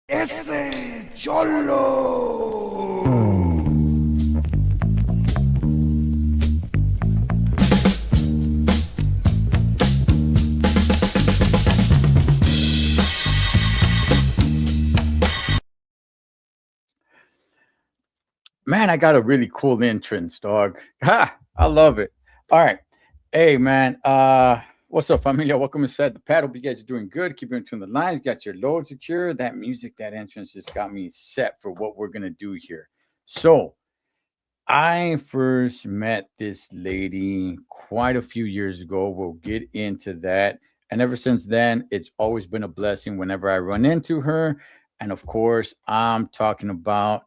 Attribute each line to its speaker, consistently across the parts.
Speaker 1: Ese Cholo.
Speaker 2: Man, I got a really cool entrance, dog. Ha! I love it. All right. Hey, man. What's up, familia? Welcome inside the pad. Hope you guys are doing good. Keep in between the lines. Got your load secure. That music, that entrance just got me set for what we're gonna do here. So I first met this lady quite a few years ago. We'll get into that. And ever since then, it's always been a blessing whenever I run into her. And of course, I'm talking about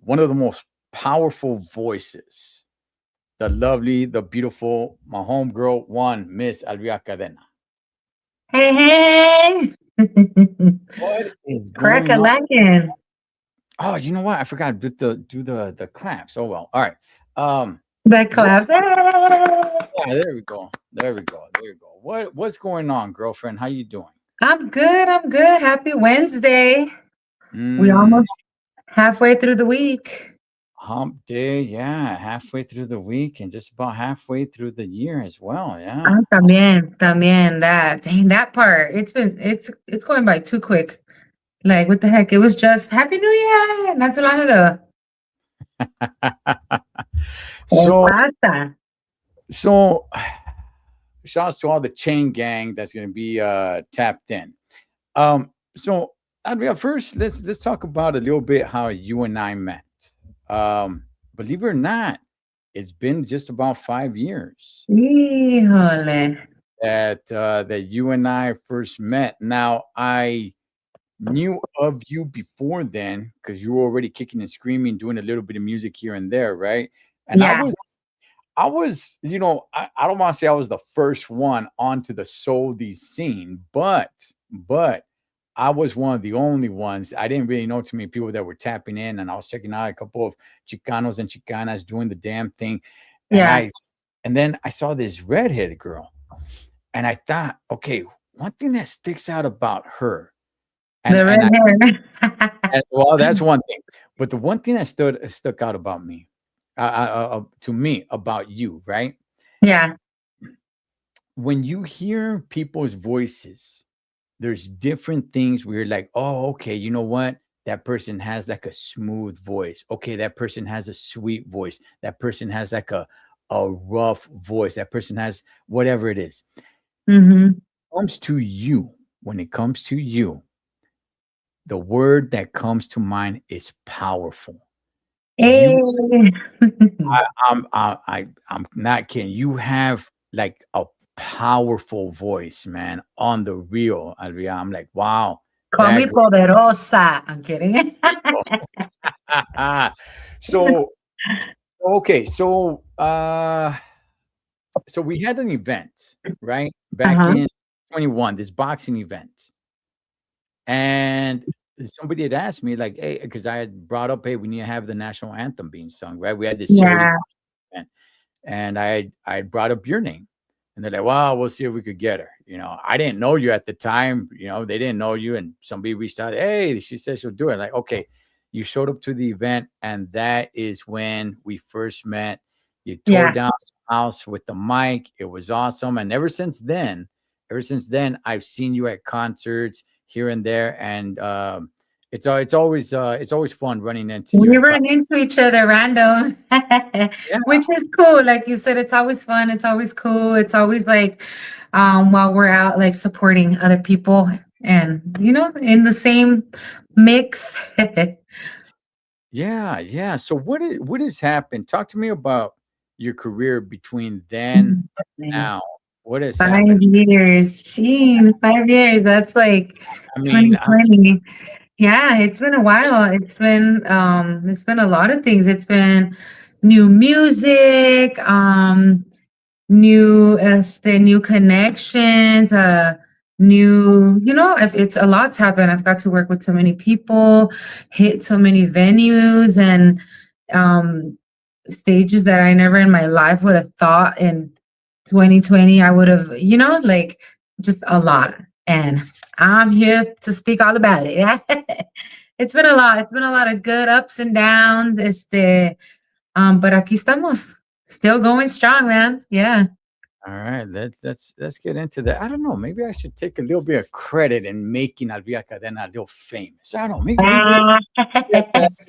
Speaker 2: one of the most powerful voices, the lovely, the beautiful, my homegirl, one, Miss Elvia Cadena.
Speaker 3: Hey, hey.
Speaker 2: What is
Speaker 3: Crack
Speaker 2: going
Speaker 3: a
Speaker 2: on?
Speaker 3: lacking.
Speaker 2: Oh, you know what? I forgot to do the claps. Oh well. All right. Um,
Speaker 3: The
Speaker 2: what?
Speaker 3: claps. Hey.
Speaker 2: Yeah, there we go. There we go. There we go. What's going on, girlfriend? How you doing?
Speaker 3: I'm good. I'm good. Happy Wednesday. We
Speaker 2: Mm,
Speaker 3: almost halfway through the week.
Speaker 2: hump day. Yeah, halfway through the week and just about halfway through the year as well. Yeah.
Speaker 3: Ah, también. That dang that part. It's going by too quick. Like what the heck? It was just Happy New Year not too long ago. ¿Qué
Speaker 2: so
Speaker 3: pasa?
Speaker 2: so shouts to all the chain gang that's going to be tapped in. So Andrea, first let's talk about a little bit how you and I met. Believe it or not, it's been just about 5 years
Speaker 3: Híjole.
Speaker 2: that you and I first met. Now I knew of you before then because you were already kicking and screaming, doing a little bit of music here and there, right? And
Speaker 3: Yeah.
Speaker 2: I don't want to say I was the first one onto the souldy scene, but I was one of the only ones. I didn't really know too many people that were tapping in, and I was checking out a couple of Chicanos and Chicanas doing the damn thing. And
Speaker 3: Yeah.
Speaker 2: then I saw this redheaded girl, and I thought, okay, one thing that sticks out about her, and
Speaker 3: The red
Speaker 2: and I
Speaker 3: hair.
Speaker 2: and, well, that's one thing, but the one thing that stuck out about me, to me about you, right?
Speaker 3: Yeah.
Speaker 2: When you hear people's voices, there's different things where you're like, oh, okay, you know what? That person has like a smooth voice. Okay, that person has a sweet voice. That person has like a rough voice. That person has whatever it is.
Speaker 3: Mm-hmm.
Speaker 2: Comes to you, when it comes to you, the word that comes to mind is powerful.
Speaker 3: Hey.
Speaker 2: You I'm not kidding. You have like a powerful voice, man, on the real, Alvia. I'm like, wow,
Speaker 3: Call
Speaker 2: that
Speaker 3: me poderosa. I'm kidding.
Speaker 2: girl. So okay, so we had an event, right? Back
Speaker 3: Uh-huh.
Speaker 2: in 21, this boxing event. And somebody had asked me, like, hey, because I had brought up, hey, we need to have the national anthem being sung, right? We had this charity
Speaker 3: Yeah.
Speaker 2: event. And I brought up your name, and they're like, "Well, we'll see if we could get her." I didn't know you at the time. They didn't know you, and somebody reached out. Hey, she said she'll do it. Like, okay, you showed up to the event, and that is when we first met. You tore
Speaker 3: Yeah.
Speaker 2: down the house with the mic. It was awesome, and ever since then, I've seen you at concerts here and there, and it's always fun running into you
Speaker 3: We
Speaker 2: and
Speaker 3: run
Speaker 2: talking.
Speaker 3: into each other random,
Speaker 2: Yeah,
Speaker 3: which is cool. Like you said, it's always fun. It's always cool. It's always like while we're out like supporting other people and in the same mix.
Speaker 2: yeah, yeah. So what has happened? Talk to me about your career between then and now. What has
Speaker 3: Five
Speaker 2: happened?
Speaker 3: years. Sheen, 5 years. That's like
Speaker 2: I mean,
Speaker 3: 2020. Yeah, it's been a while. It's been a lot of things. It's been new music, new connections, if it's a lot's happened. I've got to work with so many people, hit so many venues and um stages that I never in my life would have thought in 2020 I would have, like just a lot. and I'm here to speak all about it. It's been a lot. It's been a lot of good ups and downs. But aquí estamos, still going strong, man. Yeah.
Speaker 2: All right, let's get into that. I don't know. Maybe I should take a little bit of credit in making Elvia Cadena a little famous. I don't know.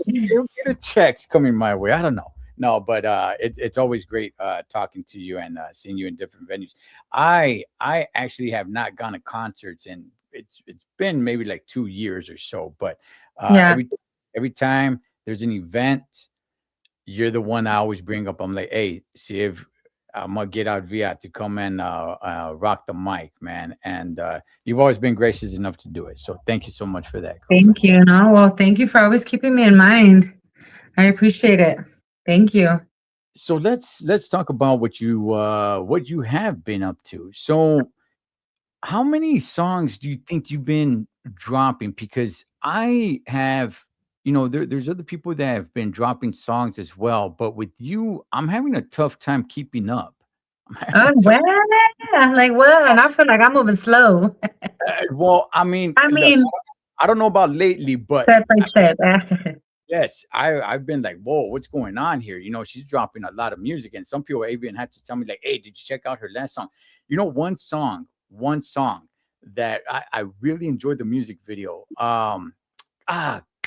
Speaker 2: Maybe you'll get a checks coming my way. I don't know. No, but it's always great talking to you and seeing you in different venues. I actually have not gone to concerts, and it's been maybe like 2 years or so. But
Speaker 3: Yeah.
Speaker 2: every time there's an event, you're the one I always bring up. I'm like, hey, see if I'm gonna get out Via to come and rock the mic, man. And you've always been gracious enough to do it. So thank you so much for that, girlfriend.
Speaker 3: Thank you. No, well, thank you for always keeping me in mind. I appreciate it. Thank you.
Speaker 2: So let's talk about what you have been up to. So how many songs do you think you've been dropping? Because I have, there's other people that have been dropping songs as well, but with you, I'm having a tough time keeping up. I'm having
Speaker 3: Oh,
Speaker 2: a tough.
Speaker 3: well, I'm like, what? And I feel like I'm moving slow.
Speaker 2: Well, I mean,
Speaker 3: I
Speaker 2: look,
Speaker 3: mean,
Speaker 2: I don't know about lately, but
Speaker 3: step by step.
Speaker 2: yes, I've been like, whoa, what's going on here? She's dropping a lot of music, and some people even had to tell me like, hey, did you check out her last song? One song that I really enjoyed the music video.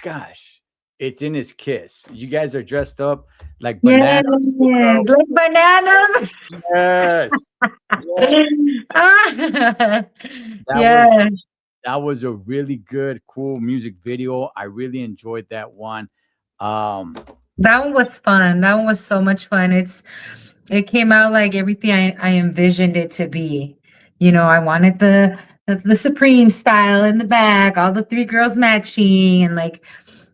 Speaker 2: Gosh, it's In His Kiss. You guys are dressed up like
Speaker 3: Yes,
Speaker 2: bananas.
Speaker 3: like bananas.
Speaker 2: Yes, yes. That was
Speaker 3: Yeah.
Speaker 2: that was a really good, cool music video. I really enjoyed that one. Um,
Speaker 3: That one was fun. That one was so much fun. It came out like everything I envisioned it to be. I wanted the Supreme style in the back, all the three girls matching, and like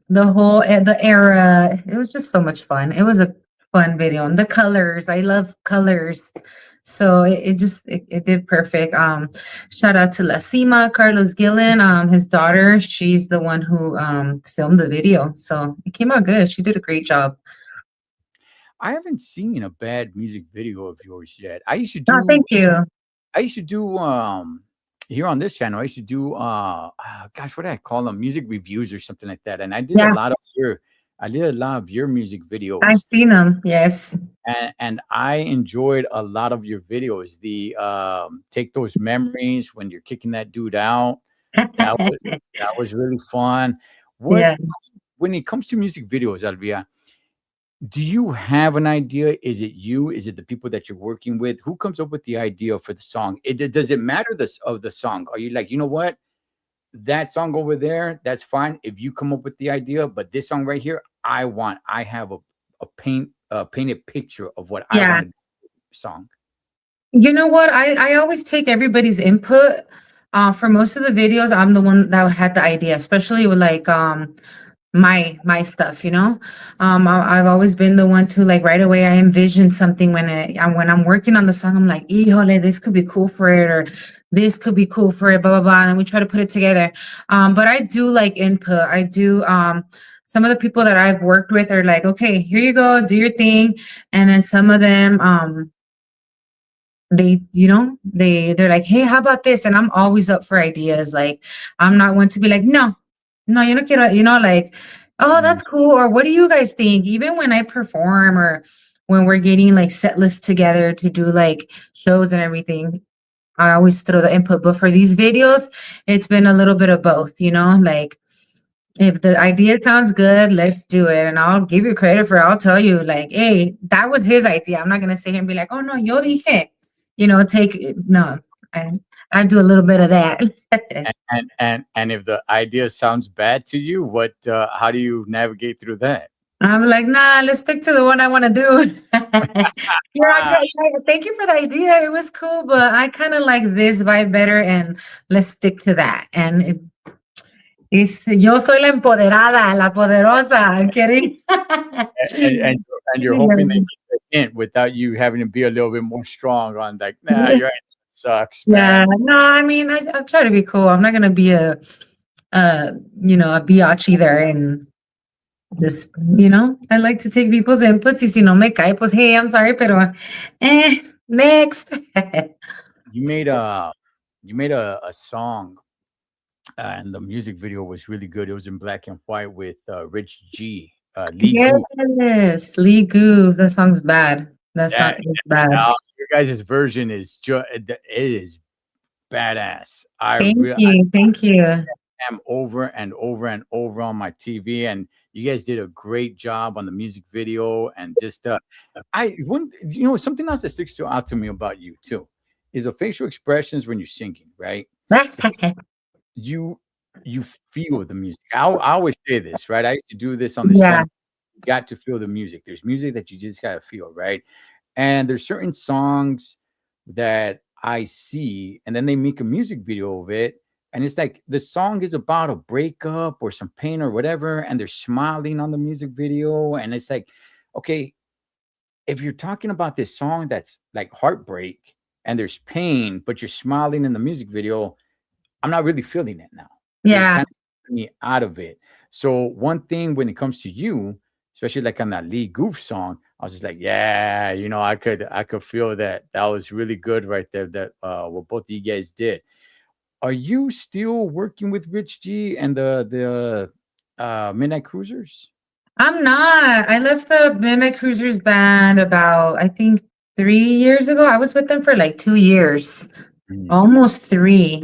Speaker 3: the era. It was just so much fun. It was a fun video, and the colors. I love colors. So it did perfect. Shout out to La Cima, Carlos Gillen, his daughter. She's the one who filmed the video. So it came out good. She did a great job.
Speaker 2: I haven't seen a bad music video of yours yet.
Speaker 3: Oh, thank you.
Speaker 2: I used to do here on this channel. I used to do gosh, what did I call them? Music reviews or something like that. And
Speaker 3: Yeah,
Speaker 2: I did a lot of your music
Speaker 3: I've
Speaker 2: videos,
Speaker 3: seen them. Yes.
Speaker 2: and I enjoyed a lot of your videos. The take those memories when you're kicking that dude out. That was that was really fun. What
Speaker 3: Yeah.
Speaker 2: When it comes to music videos, Alvia, do you have an idea? Is it you? Is it the people that you're working with? Who comes up with the idea for the song? Does it matter of the song? Are you like, you know what? That song over there, that's fine if you come up with the idea, but this song right here, I have a painted picture of what I
Speaker 3: Yeah.
Speaker 2: want to song.
Speaker 3: You know what? I always take everybody's input. For most of the videos, I'm the one that had the idea, especially with like my stuff. I've always been the one to like right away. I envision something when I'm working on the song. I'm like, "Híjole, this could be cool for it," or "This could be cool for it." Blah blah blah, and we try to put it together. But I do like input. I do. Some of the people that I've worked with are like, "Okay, here you go, do your thing," and then some of them they're like, hey, how about this? And I'm always up for ideas. Like, I'm not one to be like, no, you know, quiero, like, oh,
Speaker 2: Mhm.
Speaker 3: that's cool, or what do you guys think? Even when I perform or when we're getting like set lists together to do like shows and everything, I always throw the input. But for these videos, it's been a little bit of both, like, if the idea sounds good, let's do it. And I'll give you credit for it. I'll tell you, like, hey, that was his idea. I'm not gonna sit here and be like, oh no, yo dije. No. I I do a little bit of that.
Speaker 2: And if the idea sounds bad to you, what how do you navigate through that?
Speaker 3: I'm like, nah, let's stick to the one I want to do.
Speaker 2: Ah,
Speaker 3: Thank you for the idea. It was cool, but I kind of like this vibe better, and let's stick to that. And yo soy la empoderada, la poderosa. I'm kidding.
Speaker 2: and and and you're hoping they get the hint without you having to be a little bit more strong on like, nah, your idea sucks,
Speaker 3: Yeah,
Speaker 2: man.
Speaker 3: no, I mean, I try to be cool. I'm not gonna be a biatch either, and just, I like to take people's inputs. Y si no me cae, pues, hey, I'm sorry, pero, next.
Speaker 2: You made you made a song, and the music video was really good. It was in black and white with Rich G, Lee Gu.
Speaker 3: Yes, Lee Goof. That song's bad. That song
Speaker 2: That
Speaker 3: is bad.
Speaker 2: your guys' version is it is badass.
Speaker 3: Thank you. Thank you.
Speaker 2: Am over and over and over on my TV, and you guys did a great job on the music video. And just I wouldn't, something else that sticks out to me about you too is the facial expressions when you're singing, right? You you feel the music. I always say this, right? I used to do this on this
Speaker 3: Yeah.
Speaker 2: channel. You got to feel the music. There's music that you just gotta feel, right? And there's certain songs that I see, and then they make a music video of it, and it's like the song is about a breakup or some pain or whatever, and they're smiling on the music video, and it's like, okay, if you're talking about this song that's like heartbreak and there's pain, but you're smiling in the music video, I'm not really feeling it now. You're
Speaker 3: Yeah.
Speaker 2: kind of taking me out of it. So one thing when it comes to you, especially like on that Lee Goof song, I was just like, yeah, I could feel that. That was really good right there. That what both of you guys did. Are you still working with Rich G and the Midnight Cruisers?
Speaker 3: I'm not. I left the Midnight Cruisers band about, I think, 3 years ago. I was with them for like 2 years, almost three.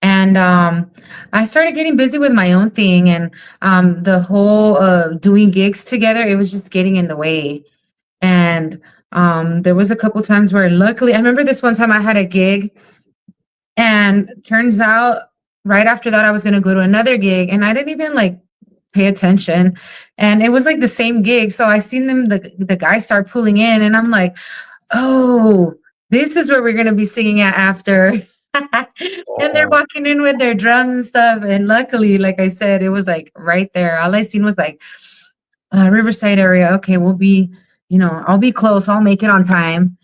Speaker 3: And I started getting busy with my own thing, and the whole doing gigs together, it was just getting in the way. And there was a couple times where, luckily, I remember this one time I had a gig, and turns out right after that I was going to go to another gig, and I didn't even like pay attention, and it was like the same gig. So I seen them, the guys start pulling in, and I'm like, oh, this is where we're going to be singing at after. And they're walking in with their drums and stuff, and luckily, like I said, it was like right there. All I seen was like Riverside area. Okay, we'll be, I'll be close, I'll make it on time.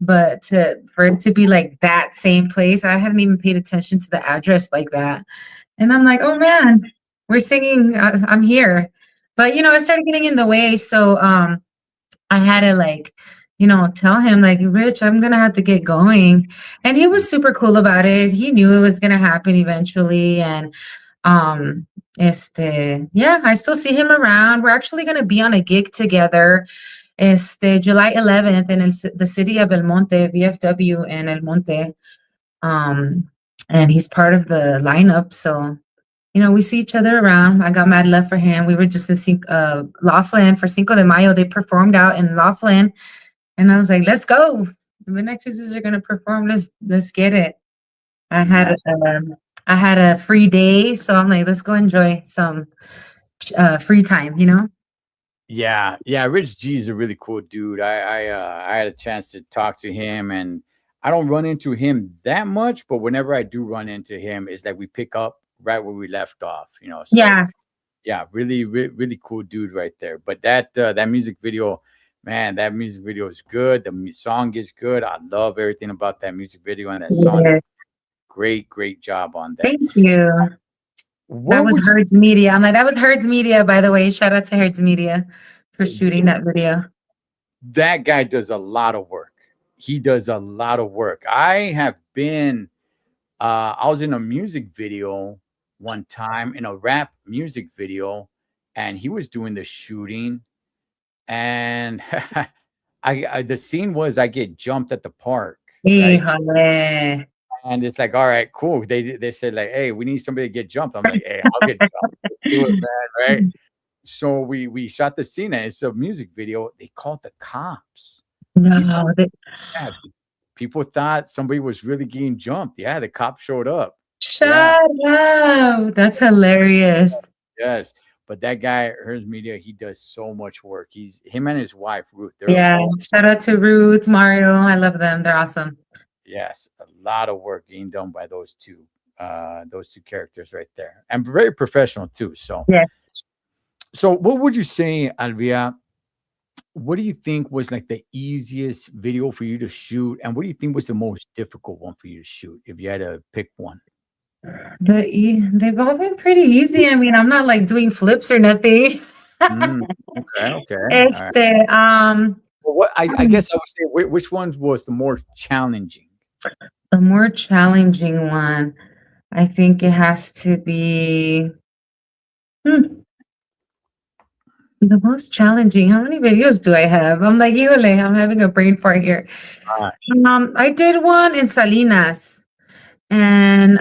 Speaker 3: But for it to be like that same place, I hadn't even paid attention to the address like that. And I'm like, oh man, we're singing, I'm here. But it started getting in the way. So I had to like, tell him like, Rich, I'm gonna have to get going. And he was super cool about it. He knew it was gonna happen eventually. And yeah, I still see him around. We're actually gonna be on a gig together. July 11th in the city of El Monte, VFW and El Monte. And he's part of the lineup. So, we see each other around. I got mad love for him. We were just in Laughlin for Cinco de Mayo. They performed out in Laughlin. And I was like, let's go. The Midnight Cruisers are gonna perform. Let's get it. I had a free day, so I'm like, let's go enjoy some free time,
Speaker 2: Yeah, Rich G is a really cool dude. I had a chance to talk to him, and I don't run into him that much, but whenever I do run into him, it's like we pick up right where we left off. So, yeah, really, really cool dude right there. But that music video, man, that music video is good. The song is good. I love everything about that music video and that song.
Speaker 3: Yeah.
Speaker 2: Great job on that.
Speaker 3: Thank you. That was Herds Media. I'm like, that was Herds Media, by the way. Shout out to Herds Media for shooting that video.
Speaker 2: That guy does a lot of work. He does a lot of work. I was in a music video one time, in a rap music video, and he was doing the shooting. And the scene was I get jumped at the park. Right? And it's like, all right, cool. They said like, hey, we need somebody to get jumped. I'm like, hey, I'll get jumped. Do it, man, right? So we shot the scene, and it's a music video. They called the cops.
Speaker 3: No,
Speaker 2: people thought somebody was really getting jumped. Yeah, the cops showed up.
Speaker 3: Shut up. That's hilarious.
Speaker 2: Yes. But that guy, Herds Media, he does so much work. Him and his wife, Ruth.
Speaker 3: Shout out to Ruth, Mario. I love them. They're awesome.
Speaker 2: Yes, a lot of work being done by those two characters right there, and very professional too. So
Speaker 3: yes.
Speaker 2: So what would you say, Elvia? What do you think was like the easiest video for you to shoot, and what do you think was the most difficult one for you to shoot, if you had to pick one?
Speaker 3: They've all been pretty easy. I mean, I'm not like doing flips or nothing.
Speaker 2: Okay. Well, what I guess I would say, which one was the more challenging?
Speaker 3: The more challenging one, I think it has to be hmm, the most challenging. How many videos do I have? I'm like, híjole, I'm having a brain fart here.
Speaker 2: Ah,
Speaker 3: I did one in Salinas, and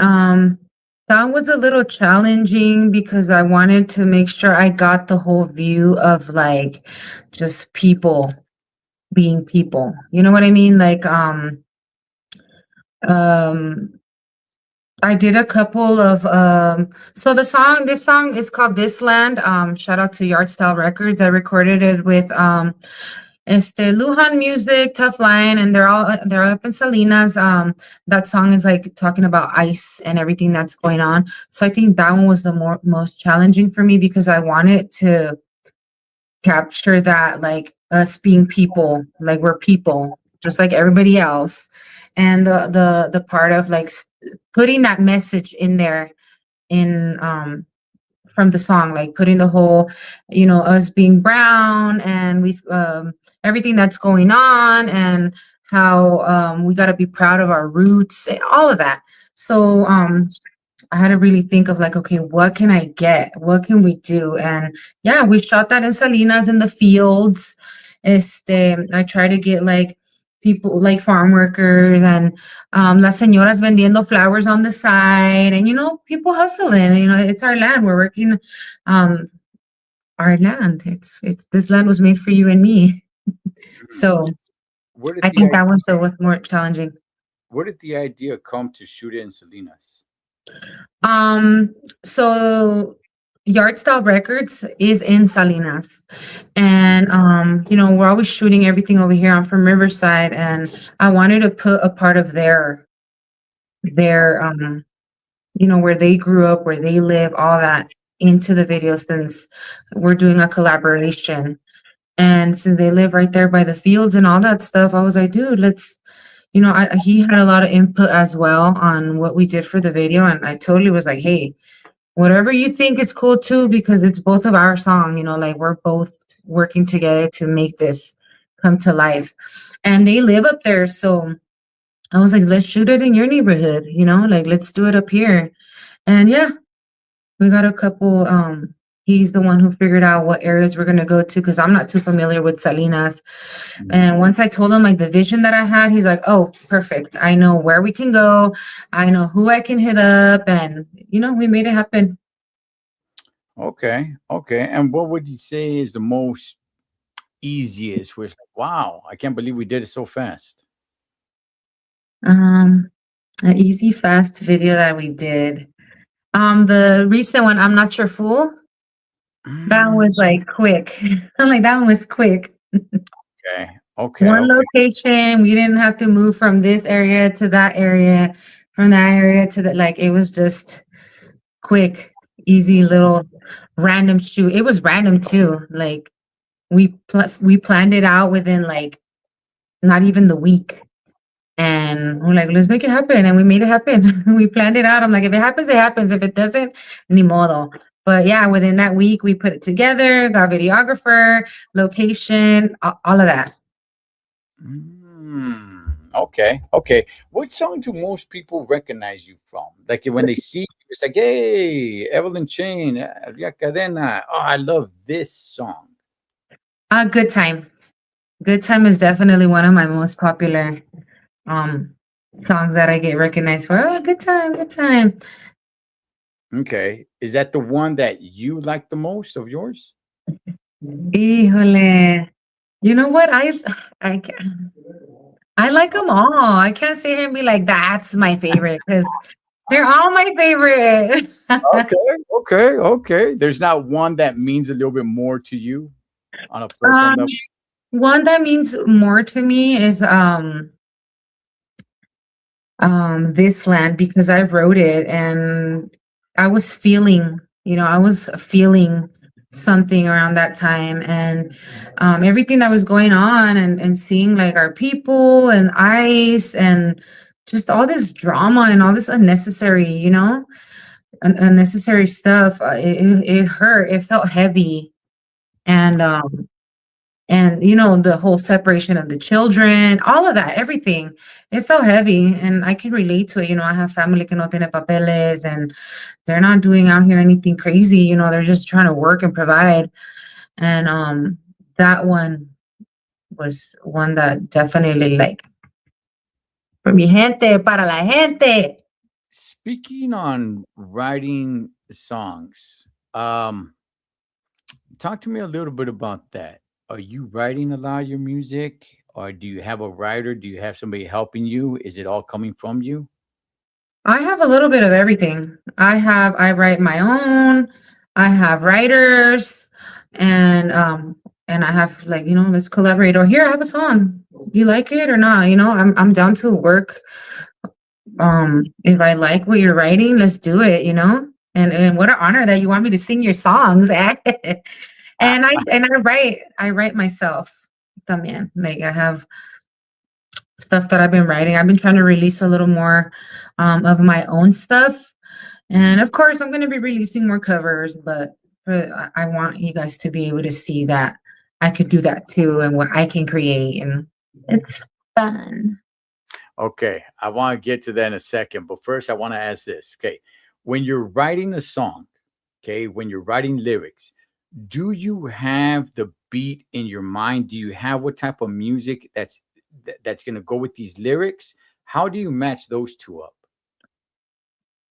Speaker 3: that was a little challenging because I wanted to make sure I got the whole view of like just people being people. You know what I mean? Like um I did a couple of so this song is called This Land. Shout out to Yard Style Records. I recorded it with Lujan Music, Tough Lion, and they're up in Salinas. That song is like talking about ice and everything that's going on. So I think that one was the most challenging for me because I wanted to capture that like us being people, like we're people, just like everybody else. And the part of like putting that message in there in from the song, like putting the whole, us being brown and we've everything that's going on and how we got to be proud of our roots and all of that. So I had to really think of like, okay, what can I get? What can we do? And yeah, we shot that in Salinas in the fields. I try to get like people like farm workers and las señoras vendiendo flowers on the side and people hustling. It's our land. We're working um our land. It's this land was made for you and me.
Speaker 2: mm.
Speaker 3: So
Speaker 2: Where did
Speaker 3: I
Speaker 2: the
Speaker 3: think that one
Speaker 2: idea
Speaker 3: so was more challenging.
Speaker 2: where did the idea come to shoot it in Salinas?
Speaker 3: Um, so Yard Style Records is in Salinas. And we're always shooting everything over here. I'm from Riverside and I wanted to put a part of their where they grew up, where they live, all that into the video since we're doing a collaboration. And since they live right there by the fields and all that stuff, I was like, dude, let's, he had a lot of input as well on what we did for the video. And I totally was like, hey, whatever you think is cool too, because it's both of our song, like we're both working together to make this come to life. And they live up there. So I was like, let's shoot it in your neighborhood, like let's do it up here. And yeah, we got a couple. He's the one who figured out what areas we're gonna go to because I'm not too familiar with Salinas. And once I told him like the vision that I had, he's like, "Oh, perfect! I know where we can go. I know who I can hit up." And we made it happen.
Speaker 2: Okay, okay. And what would you say is the most easiest? Where it's like, wow, I can't believe we did it so fast.
Speaker 3: Um, an easy, fast video that we did. The recent one, I'm not your fool. That
Speaker 2: Mm,
Speaker 3: was like quick. I'm like, that one was quick.
Speaker 2: okay, okay,
Speaker 3: One
Speaker 2: okay.
Speaker 3: location. We didn't have to move from this area to that area, from that area to like it was just quick, easy little random shoot. It was random too. Like we planned it out within like not even the week. And we're like, let's make it happen. And we made it happen. We planned it out. I'm like, if it happens, it happens. If it doesn't, ni modo. But yeah, within that week, we put it together, got videographer, location, all of that.
Speaker 2: Okay, okay. What song do most people recognize you from? Like when they see you, it's like, hey, Evelyn Chain, Elvia Cadena. Oh, I love this song.
Speaker 3: Good time. Good time is definitely one of my most popular um songs that I get recognized for. Oh, good time, good time.
Speaker 2: Okay. Is that the one that you like the most of yours?
Speaker 3: Híjole. You know what? I can I like them all. I can't sit here and be like, that's my favorite because they're all my favorite.
Speaker 2: Okay, okay, okay. There's not one that means a little bit more to you on a personal
Speaker 3: um,
Speaker 2: level.
Speaker 3: one that means more to me is This Land because I wrote it and I was feeling something around that time and everything that was going on and seeing like our people and ice and just all this drama and all this unnecessary, unnecessary stuff. It hurt. It felt heavy. And and the whole separation of the children, all of that, everything, it felt heavy, and I can relate to it. I have family que no tiene papeles, and they're not doing out here anything crazy. They're just trying to work and provide. And that one was one that definitely, like, for mi gente, para la gente.
Speaker 2: Speaking on writing songs, talk to me a little bit about that. Are you writing a lot of your music, or do you have a writer? Do you have somebody helping you? Is it all coming from you?
Speaker 3: I have a little bit of everything. I write my own, I have writers, and I have, like, let's collaborate, or here, I have a song. Do you like it or not? I'm down to work. If I like what you're writing, let's do it, And what an honor that you want me to sing your songs.
Speaker 2: Ah,
Speaker 3: And I write myself también. Like, I have stuff that I've been writing. I've been trying to release a little more of my own stuff. And of course, I'm going to be releasing more covers, but I want you guys to be able to see that I could do that too, and what I can create. And it's fun.
Speaker 2: okay, I want to get to that in a second, but first I want to ask this. Okay, when you're writing a song, okay, when you're writing lyrics, do you have the beat in your mind? Do you have what type of music that's going to go with these lyrics? How do you match those two up?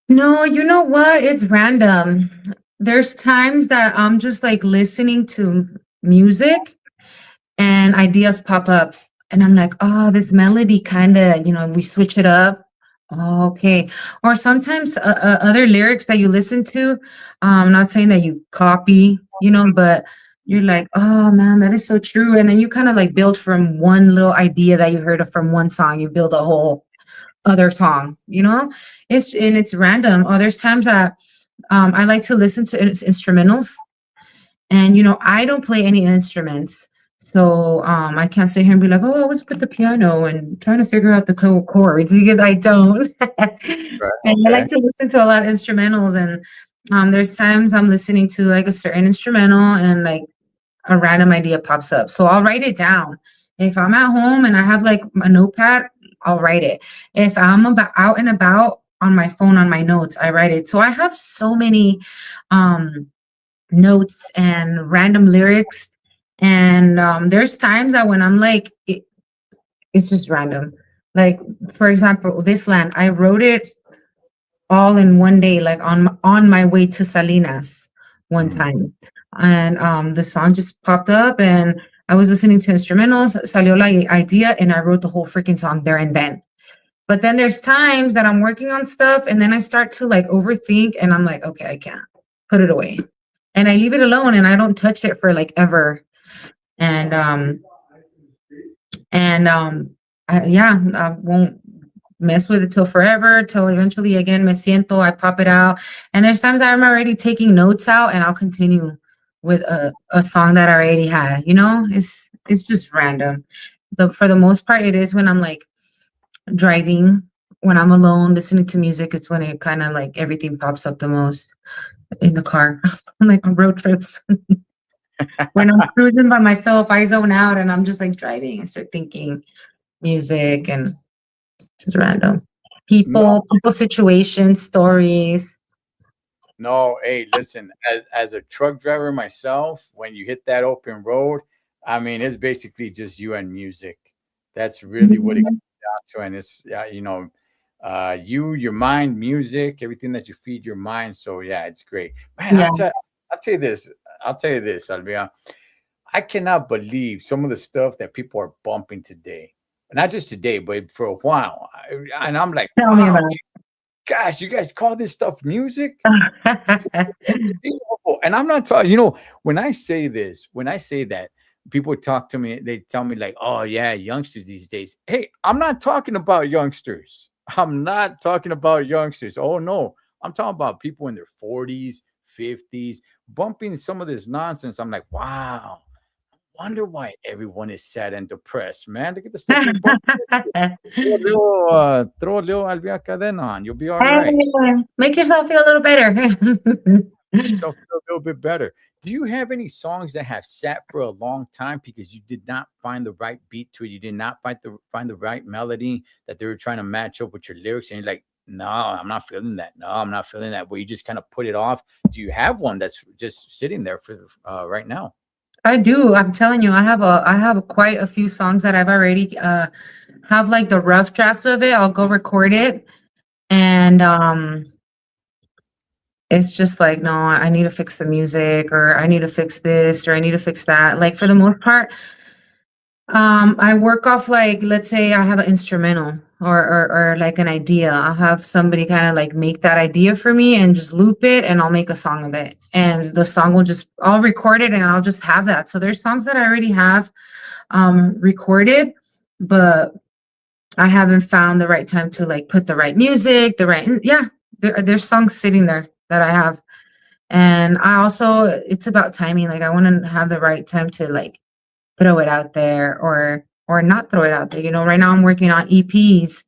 Speaker 3: No, you know what? It's random. There's times that I'm just like listening to music and ideas pop up, and I'm like, oh, this melody kind of, we switch it up. Oh, okay. Or sometimes other lyrics that you listen to, not saying that you copy, but you're like, oh man, that is so true. And then you kind of like build from one little idea that you heard of from one song, you build a whole other song, it's random. Or there's times that I like to listen to instrumentals, and I don't play any instruments, so I can't sit here and be like, oh, let's put the piano and trying to figure out the chords, because I don't.
Speaker 2: Right.
Speaker 3: And I like
Speaker 2: Okay.
Speaker 3: to listen to a lot of instrumentals, and there's times I'm listening to like a certain instrumental, and like a random idea pops up. So I'll write it down. If I'm at home and I have like a notepad, I'll write it. If I'm out and about on my phone, on my notes, I write it. So I have so many um notes and random lyrics. And there's times that when I'm like, it's just random. Like, for example, This Land, I wrote it all in one day, like on my way to Salinas one
Speaker 2: Mhm.
Speaker 3: time. And the song just popped up, and I was listening to instrumentals, salió la idea, and I wrote the whole freaking song there and then. But then there's times that I'm working on stuff, and then I start to like overthink, and I'm like, okay, I can't, put it away. And I leave it alone, and I don't touch it for like ever. And yeah, I won't mess with it till forever, till eventually, again, me siento, I pop it out. And there's times I'm already taking notes out, and I'll continue with a song that I already had. It's just random. But for the most part, it is when I'm like driving, when I'm alone listening to music. It's when it kind of like everything pops up the most in the car. Like on road trips. When I'm cruising by myself, I zone out, and I'm just like driving and start thinking music, and just random
Speaker 2: No,
Speaker 3: people, situations, stories.
Speaker 2: no. Hey, listen. As a truck driver myself, when you hit that open road, I mean, it's basically just you and music. That's really what it
Speaker 3: Mhm.
Speaker 2: comes down to, and it's you, your mind, music, everything that you feed your mind. So yeah, it's great, man.
Speaker 3: Yeah.
Speaker 2: I'll tell you this. I'll tell you this, Alvia. I cannot believe some of the stuff that people are bumping today. Not just today, but for a while. And I'm like,
Speaker 3: Tell me
Speaker 2: wow,
Speaker 3: about
Speaker 2: gosh, you guys call this stuff music?
Speaker 3: it.
Speaker 2: Unbelievable. And I'm not talking, when I say this, when I say that, people talk to me, they tell me, like, oh, yeah, youngsters these days. Hey, I'm not talking about youngsters. I'm not talking about youngsters. Oh, no. I'm talking about people in their 40s, 50s, bumping some of this nonsense. I'm like, wow, wonder why everyone is sad and depressed, man. Look at the stuff they're bumping. Throw a little Elvia Cadena on. You'll be all right.
Speaker 3: Hey, make yourself feel a little better.
Speaker 2: So feel a little bit better. Do you have any songs that have sat for a long time because you did not find the right beat to it? You did not find the right melody that they were trying to match up with your lyrics, and you're like, no, I'm not feeling that. No, I'm not feeling that. But you just kind of put it off. Do you have one that's just sitting there for right now?
Speaker 3: I do. I'm telling you, I have quite a few songs that I've already have like the rough draft of it. I'll go record it, and it's just like, no, I need to fix the music, or I need to fix this, or I need to fix that. Like for the most part, I work off, like, let's say I have an instrumental, or like an idea. I'll have somebody kind of like make that idea for me and just loop it, and I'll make a song of it. And the song will just, I'll record it and I'll just have that. So there's songs that I already have recorded, but I haven't found the right time to like put the right music, the right, yeah, there's songs sitting there that I have. And I also, it's about timing. Like I want to have the right time to like throw it out there, or not throw it out there. You know, right now I'm working on EPs.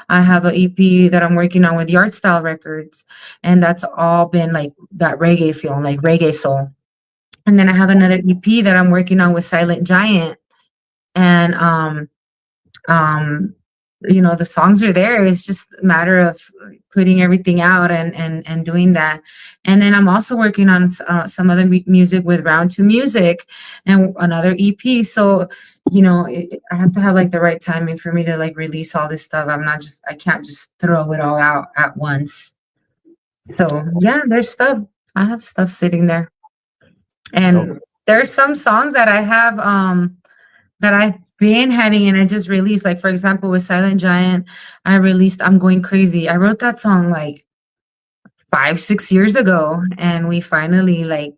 Speaker 3: I have an EP that I'm working on with Yard Style Records, and that's all been like that reggae feel, like reggae soul. And then I have another EP that I'm working on with Silent Giant, and um you know, the songs are there. It's just a matter of putting everything out, and doing that. And then I'm also working on some other music with Round Two Music, and another EP. So, you know, I have to have like the right timing for me to like release all this stuff. I can't just throw it all out at once. So yeah, there's stuff. I have stuff sitting there,
Speaker 2: Oh,
Speaker 3: and there's some songs that I have that I've been having and I just released. Like for example, with Silent Giant, I released "I'm Going Crazy." I wrote that song like 5, 6 years ago, and we finally like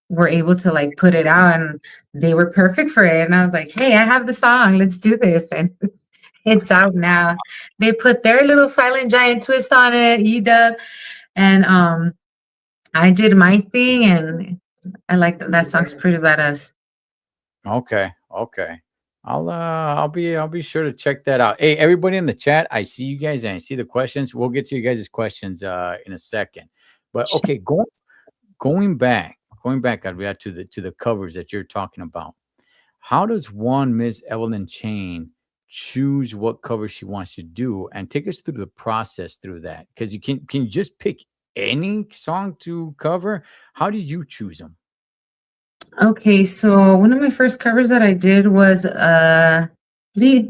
Speaker 3: were able to like put it out, and they were perfect for it. And I was like, hey, I have the song, let's do this. And it's out now. They put their little Silent Giant twist on it, UW, and I did my thing, and I like that song's pretty badass.
Speaker 2: okay, okay. I'll be sure to check that out. Hey, everybody in the chat, I see you guys and I see the questions. We'll get to you guys' questions in a second. But okay, going back, Adria, to the covers that you're talking about. How does one Miss Evelyn Chain choose what cover she wants to do, and take us through the process through that? Because you just pick any song to cover. How do you choose them?
Speaker 3: Okay, so one of my first covers that I did was Lee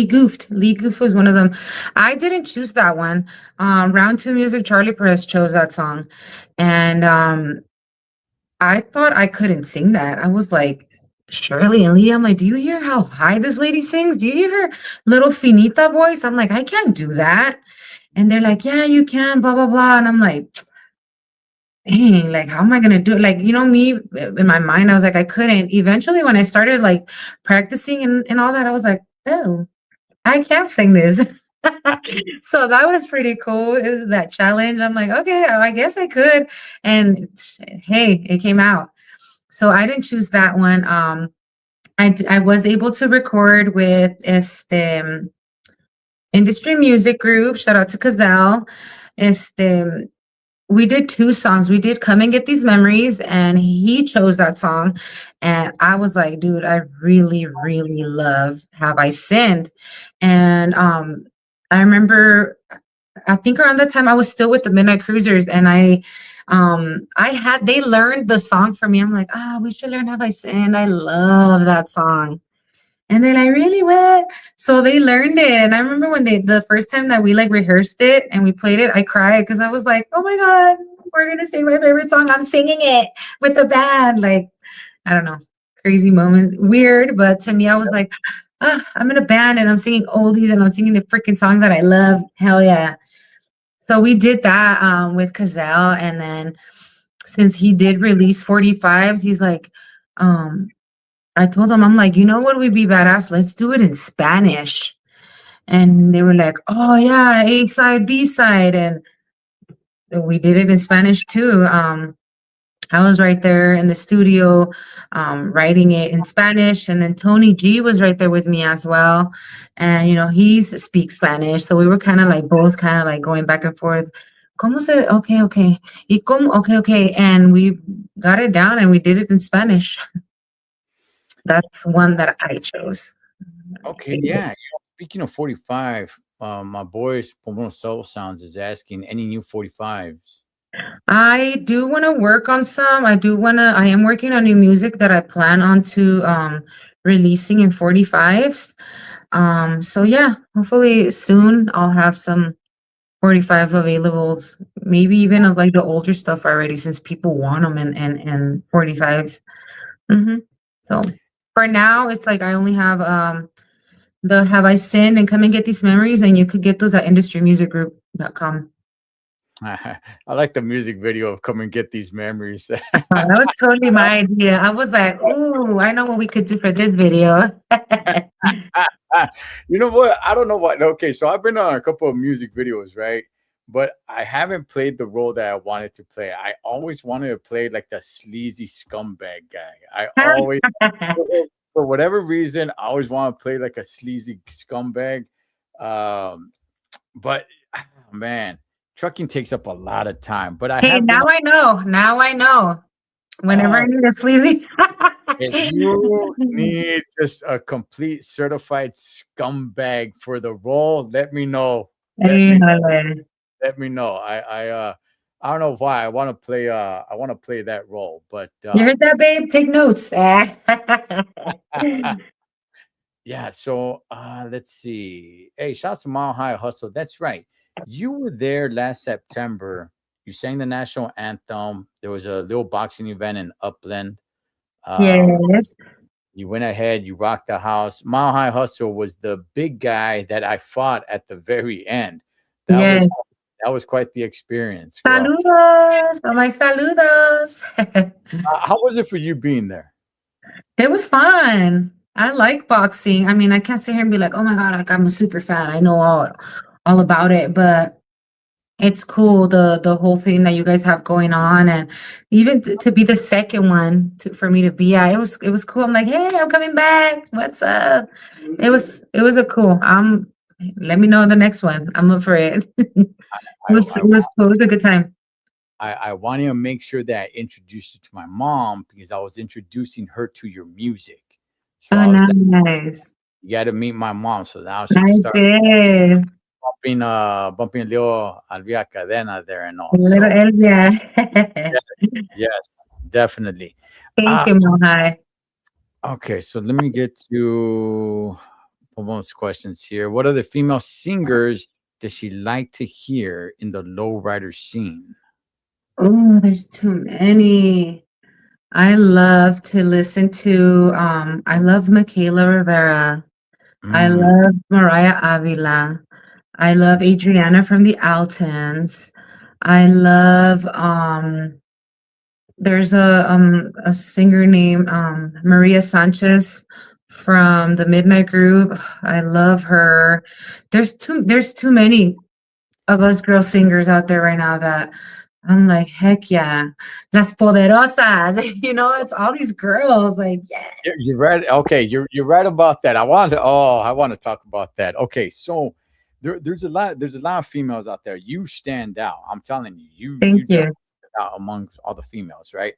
Speaker 3: Goofed. Lee Goof was one of them. I didn't choose that one. Round Two Music, Charlie Perez chose that song. And I thought I couldn't sing that. I was like, Shirley and Lee, I'm like, do you hear how high this lady sings? Do you hear her little finita voice? I'm like, I can't do that. And they're like, yeah, you can, blah, blah, blah. And I'm like, dang, like, how am I gonna do it? Like, you know, me in my mind, I was like, I couldn't. Eventually, when I started like practicing and all that, I was like, oh, I can sing this. So that was pretty cool. It was that challenge. I'm like, okay, I guess I could. And hey, it came out. So I didn't choose that one. I was able to record with industry music group. Shout out to Cazelle. We did 2 songs. We did Come and Get These Memories, and he chose that song. And I was like, dude, I really, really love Have I Sinned? And I remember, I think around that time I was still with the Midnight Cruisers, and they learned the song for me. I'm like, we should learn Have I Sinned. I love that song. And they're like, really, what? So they learned it. And I remember when the first time that we like rehearsed it and we played it, I cried because I was like, oh my God, we're going to sing my favorite song. I'm singing it with the band. Like, I don't know, crazy moment, weird. But to me, I was like, I'm in a band and I'm singing oldies and I'm singing the freaking songs that I love. Hell yeah. So we did that with Cazelle. And then since he did release 45s, he's like, I told him, I'm like, you know what would be badass? Let's do it in Spanish. And they were like, oh yeah, A side, B side. And we did it in Spanish too. I was right there in the studio writing it in Spanish. And then Tony G was right there with me as well. And, you know, he speaks Spanish. So we were kind of like both kind of like going back and forth ¿Cómo se? Okay, okay. ¿Y cómo? Okay, okay. And we got it down and we did it in Spanish. That's one that I chose.
Speaker 2: Okay, yeah. Speaking of 45, my boys Pomono Soul Sounds is asking any new 45s.
Speaker 3: I do want to work on some. I am working on new music that I plan on to releasing in 45s. So yeah, hopefully soon I'll have some 45 availables, maybe even of like the older stuff already since people want them and 45s. hmm So for now, it's like I only have the Have I Sinned and Come and Get These Memories, and you could get those at industrymusicgroup.com.
Speaker 2: I like the music video of "Come and Get These Memories."
Speaker 3: That was totally my idea. I was like, ooh, I know what we could do for this video.
Speaker 2: You know what? I don't know what. Okay, so I've been on a couple of music videos, right? But I haven't played the role that I wanted to play. I always wanted to play like the sleazy scumbag guy. I always, for whatever reason, I always want to play like a sleazy scumbag. Um, but man, trucking takes up a lot of time. But I
Speaker 3: Hey,
Speaker 2: have been.
Speaker 3: now I know. Now I know. Whenever I
Speaker 2: Oh,
Speaker 3: need a sleazy.
Speaker 2: if you need just a complete certified scumbag for the role, let me know.
Speaker 3: Híjole.
Speaker 2: Let me know. I don't know why I want to play that role, but
Speaker 3: You heard that, babe? Take notes.
Speaker 2: yeah, so let's see. Hey, shouts to Mile High Hustle. That's right. You were there last September. You sang the national anthem. There was a little boxing event in Upland. Um,
Speaker 3: Yes.
Speaker 2: You went ahead, you rocked the house. Mile High Hustle was the big guy that I fought at the very end. That was
Speaker 3: Yes.
Speaker 2: that was quite the experience, girl.
Speaker 3: Saludos. Oh, my saludos.
Speaker 2: How was it for you being there?
Speaker 3: It was fun. I like boxing. I mean, I can't sit here and be like, oh my God, like I'm a super fan. I know all about it, but it's cool the whole thing that you guys have going on, and even to be the second one for me to be at, it was cool. I'm like, hey, I'm coming back. What's up? It was a cool. Let me know the next one. I'm up for it. it
Speaker 2: I,
Speaker 3: was
Speaker 2: I,
Speaker 3: it was cool. It was a good time.
Speaker 2: I wanted to make sure that I introduced you to my mom because I was introducing her to your music. So
Speaker 3: Oh,
Speaker 2: I was like,
Speaker 3: nice.
Speaker 2: you got to meet my mom. So now she
Speaker 3: I
Speaker 2: can start
Speaker 3: did.
Speaker 2: bumping a little Elvia Cadena there and all.
Speaker 3: A little
Speaker 2: So
Speaker 3: Elvia.
Speaker 2: yes, definitely.
Speaker 3: Thank
Speaker 2: Uh,
Speaker 3: you, Mohai.
Speaker 2: okay, so let me get to most questions here. What other female singers does she like to hear in the lowrider scene?
Speaker 3: Oh, there's too many. I love to listen to I love Michaela Rivera. I
Speaker 2: Mm,
Speaker 3: love Mariah Avila. I love Adriana from the Altons. I love there's a singer named Maria Sanchez from the Midnight Groove. I love her. There's too many of us girl singers out there right now that I'm like, heck yeah. Las Poderosas. It's all these girls. Like,
Speaker 2: you're
Speaker 3: yes.
Speaker 2: right. Okay, you're right about that. I want to talk about that. Okay, so there's a lot of females out there. You stand out. I'm telling you, you
Speaker 3: Thank
Speaker 2: definitely
Speaker 3: you.
Speaker 2: stand out amongst all the females, right?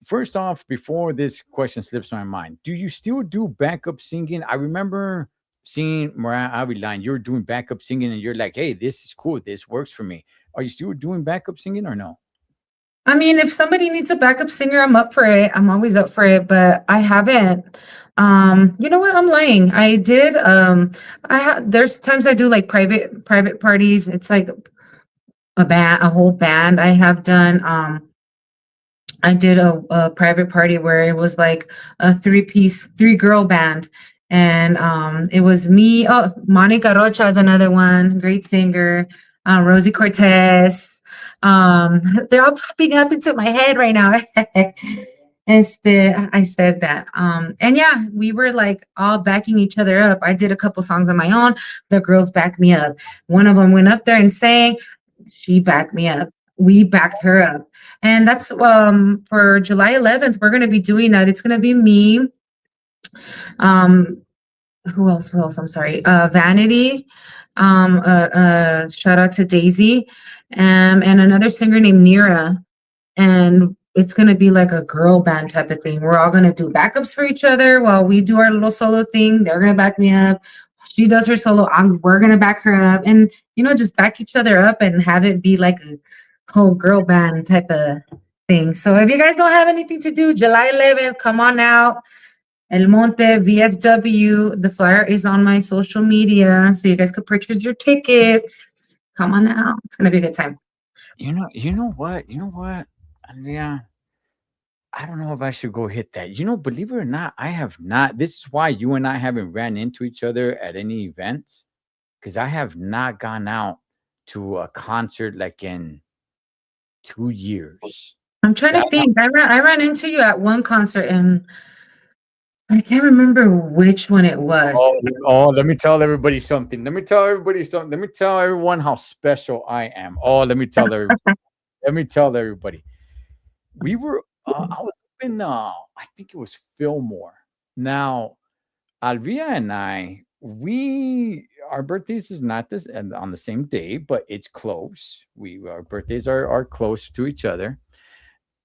Speaker 2: First off, before this question slips my mind, do you still do backup singing? I remember seeing Mariah Avila and you're doing backup singing and you're like, hey, this is cool. This works for me. Are you still doing backup singing or no?
Speaker 3: I mean, if somebody needs a backup singer, I'm up for it. I'm always up for it, but I haven't. You know what? I'm lying. I did. There's times I do like private parties. It's like a whole band. I did a private party where it was like a three girl band. And it was me. Oh, Monica Rocha is another one, great singer. Rosie Cortez. They're all popping up into my head right now. I said that. And yeah, we were like all backing each other up. I did a couple songs on my own. The girls backed me up. One of them went up there and sang. She backed me up. We backed her up. And that's for July 11th, we're gonna be doing that. It's gonna be me. Um, who else? I'm sorry. Vanity. Shout out to Daisy, and another singer named Nira, and it's gonna be like a girl band type of thing. We're all gonna do backups for each other while we do our little solo thing. They're gonna back me up. She does her solo. We're gonna back her up, and just back each other up and have it be like a whole girl band type of thing. So if you guys don't have anything to do, July 11th, come on out. El Monte VFW. The flyer is on my social media, so you guys could purchase your tickets. Come on out. It's gonna be a good time.
Speaker 2: You know what? And yeah, I don't know if I should go hit that. Believe it or not, I have not. This is why you and I haven't ran into each other at any events because I have not gone out to a concert like in 2 years.
Speaker 3: I'm trying to
Speaker 2: That
Speaker 3: think. I ran into you at one concert, and I can't remember which one it was.
Speaker 2: Let me tell everybody something. Let me tell everybody something. Let me tell everyone how special I am. Let me tell everybody. We were I was up in I think it was Fillmore. Now, Alvia and I, we our birthdays is not this and on the same day, but it's close. Our birthdays are close to each other.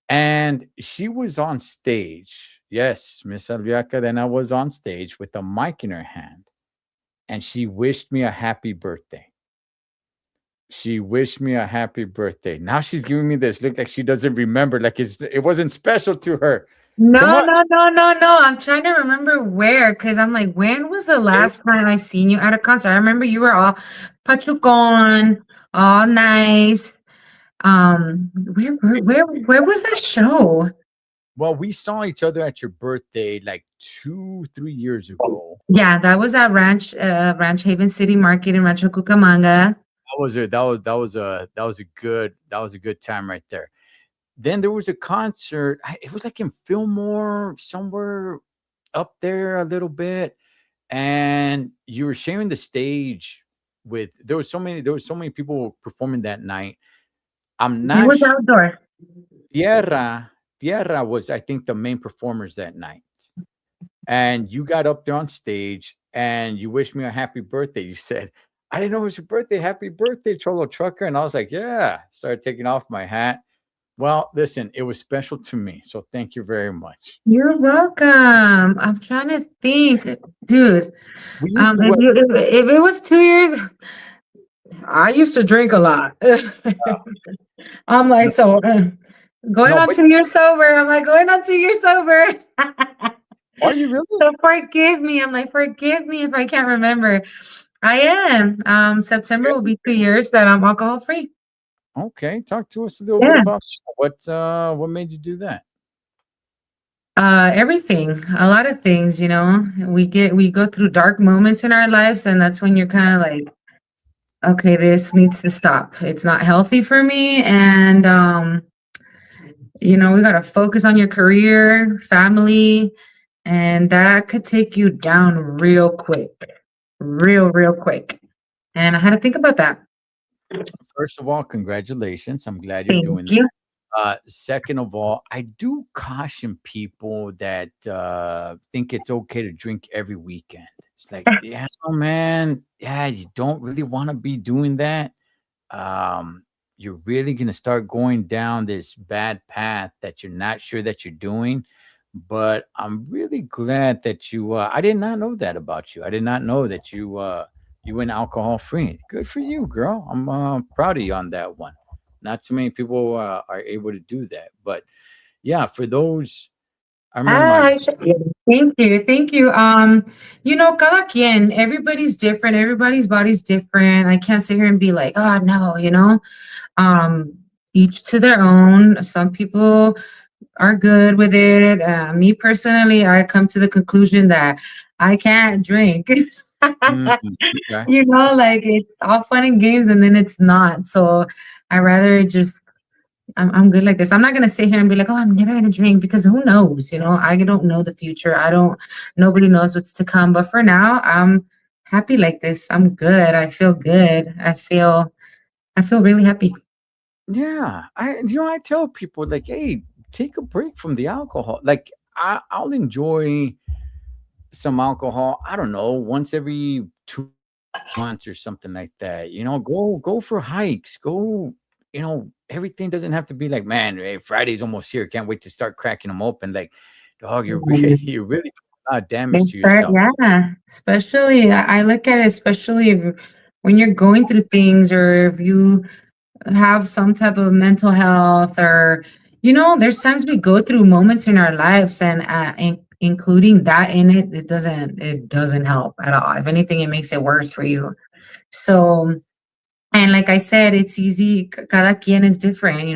Speaker 2: And she was on stage. Yes, Miss Elvia Cadena was on stage with a mic in her hand, and she wished me a happy birthday. She wished me a happy birthday. Now she's giving me this look like she doesn't remember, like it wasn't special to her. Come
Speaker 3: No,
Speaker 2: on.
Speaker 3: no, no, no, no. I'm trying to remember where, because I'm like, when was the last time I seen you at a concert? I remember you were all pachucon, all nice. Where was that show?
Speaker 2: Well, we saw each other at your birthday like 2, 3 years ago.
Speaker 3: Yeah, that was at Ranch Haven City Market in Rancho Cucamonga.
Speaker 2: That was a good time right there. Then there was a concert. It was like in Fillmore, somewhere up there a little bit, and you were sharing the stage with. There was so many people performing that night. I'm
Speaker 3: It
Speaker 2: not
Speaker 3: was
Speaker 2: sure.
Speaker 3: outdoor.
Speaker 2: Tierra was, I think, the main performers that night. And you got up there on stage and you wished me a happy birthday. You said, I didn't know it was your birthday. Happy birthday, Cholo Trucker. And I was like, yeah. Started taking off my hat. Well, listen, it was special to me. So thank you very much.
Speaker 3: You're welcome. I'm trying to think, dude.
Speaker 2: We used to
Speaker 3: If it was 2 years, I used to drink a lot. I'm like, so going
Speaker 2: no,
Speaker 3: on
Speaker 2: but
Speaker 3: 2 years sober. I'm like, going on 2 years sober.
Speaker 2: are you really?
Speaker 3: So forgive me. I'm like, forgive me if I can't remember. I am. September will be 2 years that I'm alcohol free.
Speaker 2: Okay. Talk to us a little bit
Speaker 3: Yeah.
Speaker 2: about what made you do that?
Speaker 3: Everything, a lot of things, we go through dark moments in our lives, and that's when you're kind of like, okay, this needs to stop. It's not healthy for me. And we got to focus on your career, family, and that could take you down real quick, real quick. And I had to think about that.
Speaker 2: First of all, congratulations. I'm glad you're
Speaker 3: Thank
Speaker 2: doing that.
Speaker 3: you.
Speaker 2: Second of all, I do caution people that think it's okay to drink every weekend. It's like, yeah, man, yeah, you don't really want to be doing that. You're really going to start going down this bad path that you're not sure that you're doing. But I'm really glad that I did not know that about you. I did not know that you went alcohol free. Good for you, girl. I'm proud of you on that one. Not too many people are able to do that. But yeah, for those, I remember my
Speaker 3: Thank you, thank you. Cada quien, everybody's different, everybody's body's different. I can't sit here and be like, oh no, um, each to their own. Some people are good with it. Me personally, I come to the conclusion that I can't drink.
Speaker 2: Mm, okay.
Speaker 3: Like it's all fun and games, and then it's not. So I rather just I'm good like this. I'm not gonna sit here and be like, oh, I'm never gonna drink, because who knows? I don't know the future. Nobody knows what's to come. But for now, I'm happy like this. I'm good. I feel good. I feel really happy.
Speaker 2: Yeah, I tell people like, hey, take a break from the alcohol. Like I'll enjoy some alcohol. I don't know, once every 2 months or something like that. Go for hikes. Go. Everything doesn't have to be like, man, hey, Friday's almost here. Can't wait to start cracking them open. Like, dog, you're really,
Speaker 3: Mm.
Speaker 2: you're really doing a lot of
Speaker 3: They
Speaker 2: damage to
Speaker 3: start,
Speaker 2: yourself.
Speaker 3: yeah. Especially, I look at it, especially if when you're going through things or if you have some type of mental health or there's times we go through moments in our lives and including that in it, it doesn't help at all. If anything, it makes it worse for you. So, and like I said, it's easy. Cada quien is different.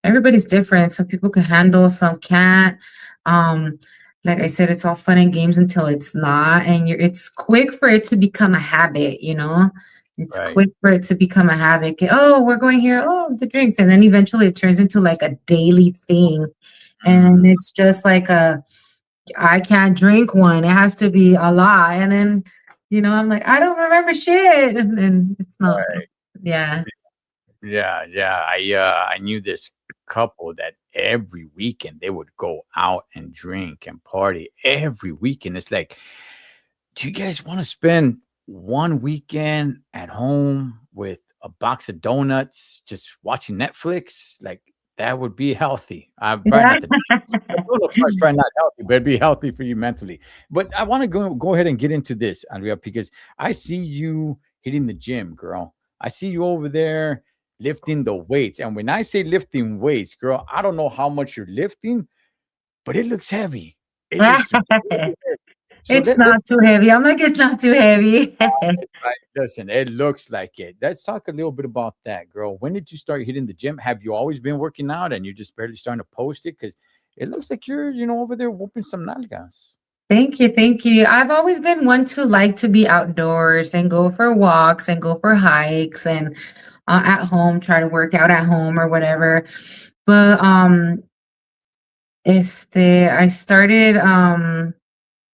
Speaker 3: Everybody's different. Some people can handle, some can't. Um, like I said, it's all fun and games until it's not, and it's quick for it to become a habit. It's
Speaker 2: Right.
Speaker 3: quick for it to become a habit. Oh, we're going here. Oh, the drinks, and then eventually it turns into like a daily thing, and
Speaker 2: Mm,
Speaker 3: it's just like I can't drink one. It has to be a lot, and then I'm like, I don't remember shit, and then it's not.
Speaker 2: right.
Speaker 3: Yeah.
Speaker 2: Yeah, yeah. I knew this couple that every weekend they would go out and drink and party every weekend. It's like, do you guys want to spend one weekend at home with a box of donuts, just watching Netflix? Like that would be healthy. I'm probably
Speaker 3: Yeah.
Speaker 2: not the donut part's probably not healthy, but it'd be healthy for you mentally. But I want to go ahead and get into this, Andrea, because I see you hitting the gym, girl. I see you over there lifting the weights. And when I say lifting weights, girl, I don't know how much you're lifting, but it looks heavy. It looks really heavy. So
Speaker 3: It's not
Speaker 2: let's
Speaker 3: too heavy. I'm like, it's not too heavy.
Speaker 2: it's like, listen, it looks like it. Let's talk a little bit about that, girl. When did you start hitting the gym? Have you always been working out and you're just barely starting to post it? Because it looks like you're, over there whooping some nalgas.
Speaker 3: Thank you, thank you. I've always been one to like to be outdoors and go for walks and go for hikes and at home, try to work out at home or whatever. But I started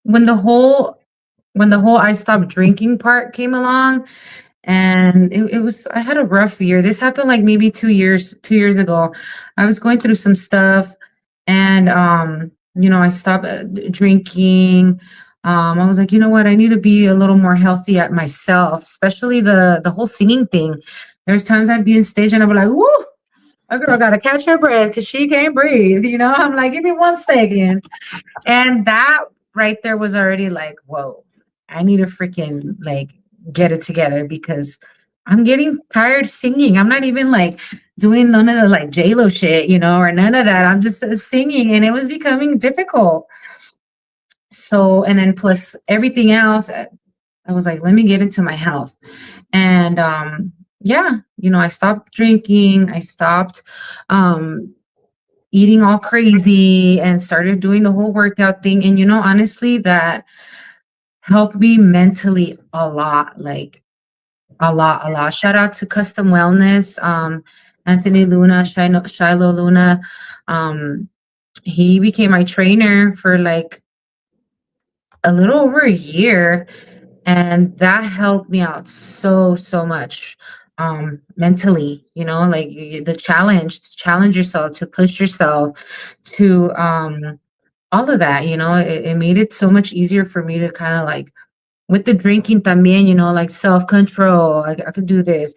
Speaker 3: when the whole I stopped drinking part came along, and I had a rough year. This happened like maybe 2 years ago. I was going through some stuff, and I stopped drinking. I was like, you know what, I need to be a little more healthy at myself, especially the whole singing thing. There's times I'd be in stage and I'd be like, woo, my girl gotta catch her breath because she can't breathe. I'm like, give me 1 second. And that right there was already like, whoa, I need to freaking like get it together because I'm getting tired singing. I'm not even like doing none of the like JLo shit, or none of that. I'm just singing, and it was becoming difficult. So, and then plus everything else, I was like, let me get into my health. And yeah, I stopped drinking. I stopped eating all crazy and started doing the whole workout thing. And honestly, that helped me mentally a lot, like a lot, a lot. Shout out to Custom Wellness, Anthony Luna, Shiloh Luna. Um, he became my trainer for like a little over a year, and that helped me out so much mentally, like the challenge yourself, to push yourself, to all of that, it made it so much easier for me to kind of like with the drinking también, like self-control. I could do this.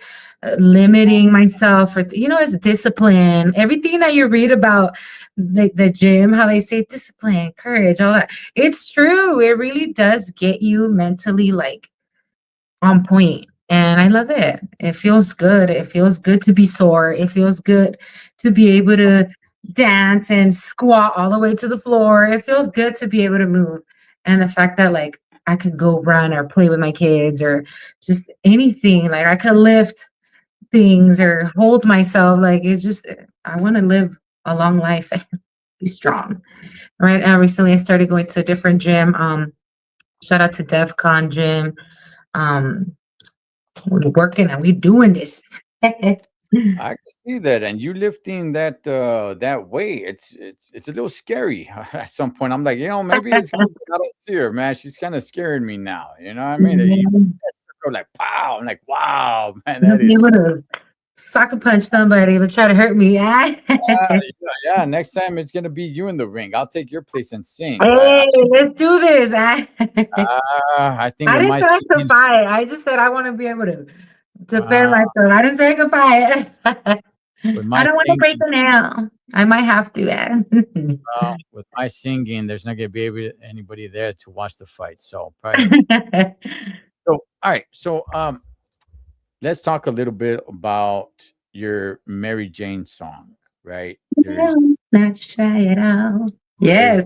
Speaker 3: Limiting myself, or it's discipline. Everything that you read about the gym, how they say discipline, courage, all that. It's true. It really does get you mentally like on point, and I love it. It feels good. It feels good to be sore. It feels good to be able to dance and squat all the way to the floor. It feels good to be able to move. And the fact that like I could go run or play with my kids or just anything, like I could lift things or hold myself, like it's just I want to live a long life and be strong. Right. Recently I started going to a different gym. Shout out to DevCon gym. Um, we're working and we're doing this.
Speaker 2: I can see that, and you lifting that weight, it's a little scary at some point. I'm like, maybe it's good that I don't see her, man. She's kind of scaring me now. You know what I mean? You
Speaker 3: Mhm.
Speaker 2: go like, pow. I'm like, wow, man,
Speaker 3: To
Speaker 2: that
Speaker 3: be
Speaker 2: is
Speaker 3: able sucker punch somebody to try to hurt me.
Speaker 2: Yeah, next time it's gonna be you in the ring. I'll take your place and sing.
Speaker 3: Hey, let's do this.
Speaker 2: I think
Speaker 3: I
Speaker 2: with
Speaker 3: didn't
Speaker 2: my
Speaker 3: say I could
Speaker 2: singing,
Speaker 3: fight. I just said I want to be able to defend
Speaker 2: uh,
Speaker 3: myself. I didn't say I could fight.
Speaker 2: with
Speaker 3: I
Speaker 2: my
Speaker 3: don't want to break
Speaker 2: singing,
Speaker 3: a nail. I might have to.
Speaker 2: there's not gonna be anybody there to watch the fight. So probably. So all right. So let's talk a little bit about your Mary Jane song. Right?
Speaker 3: Not shy at all.
Speaker 2: There's
Speaker 3: Yes.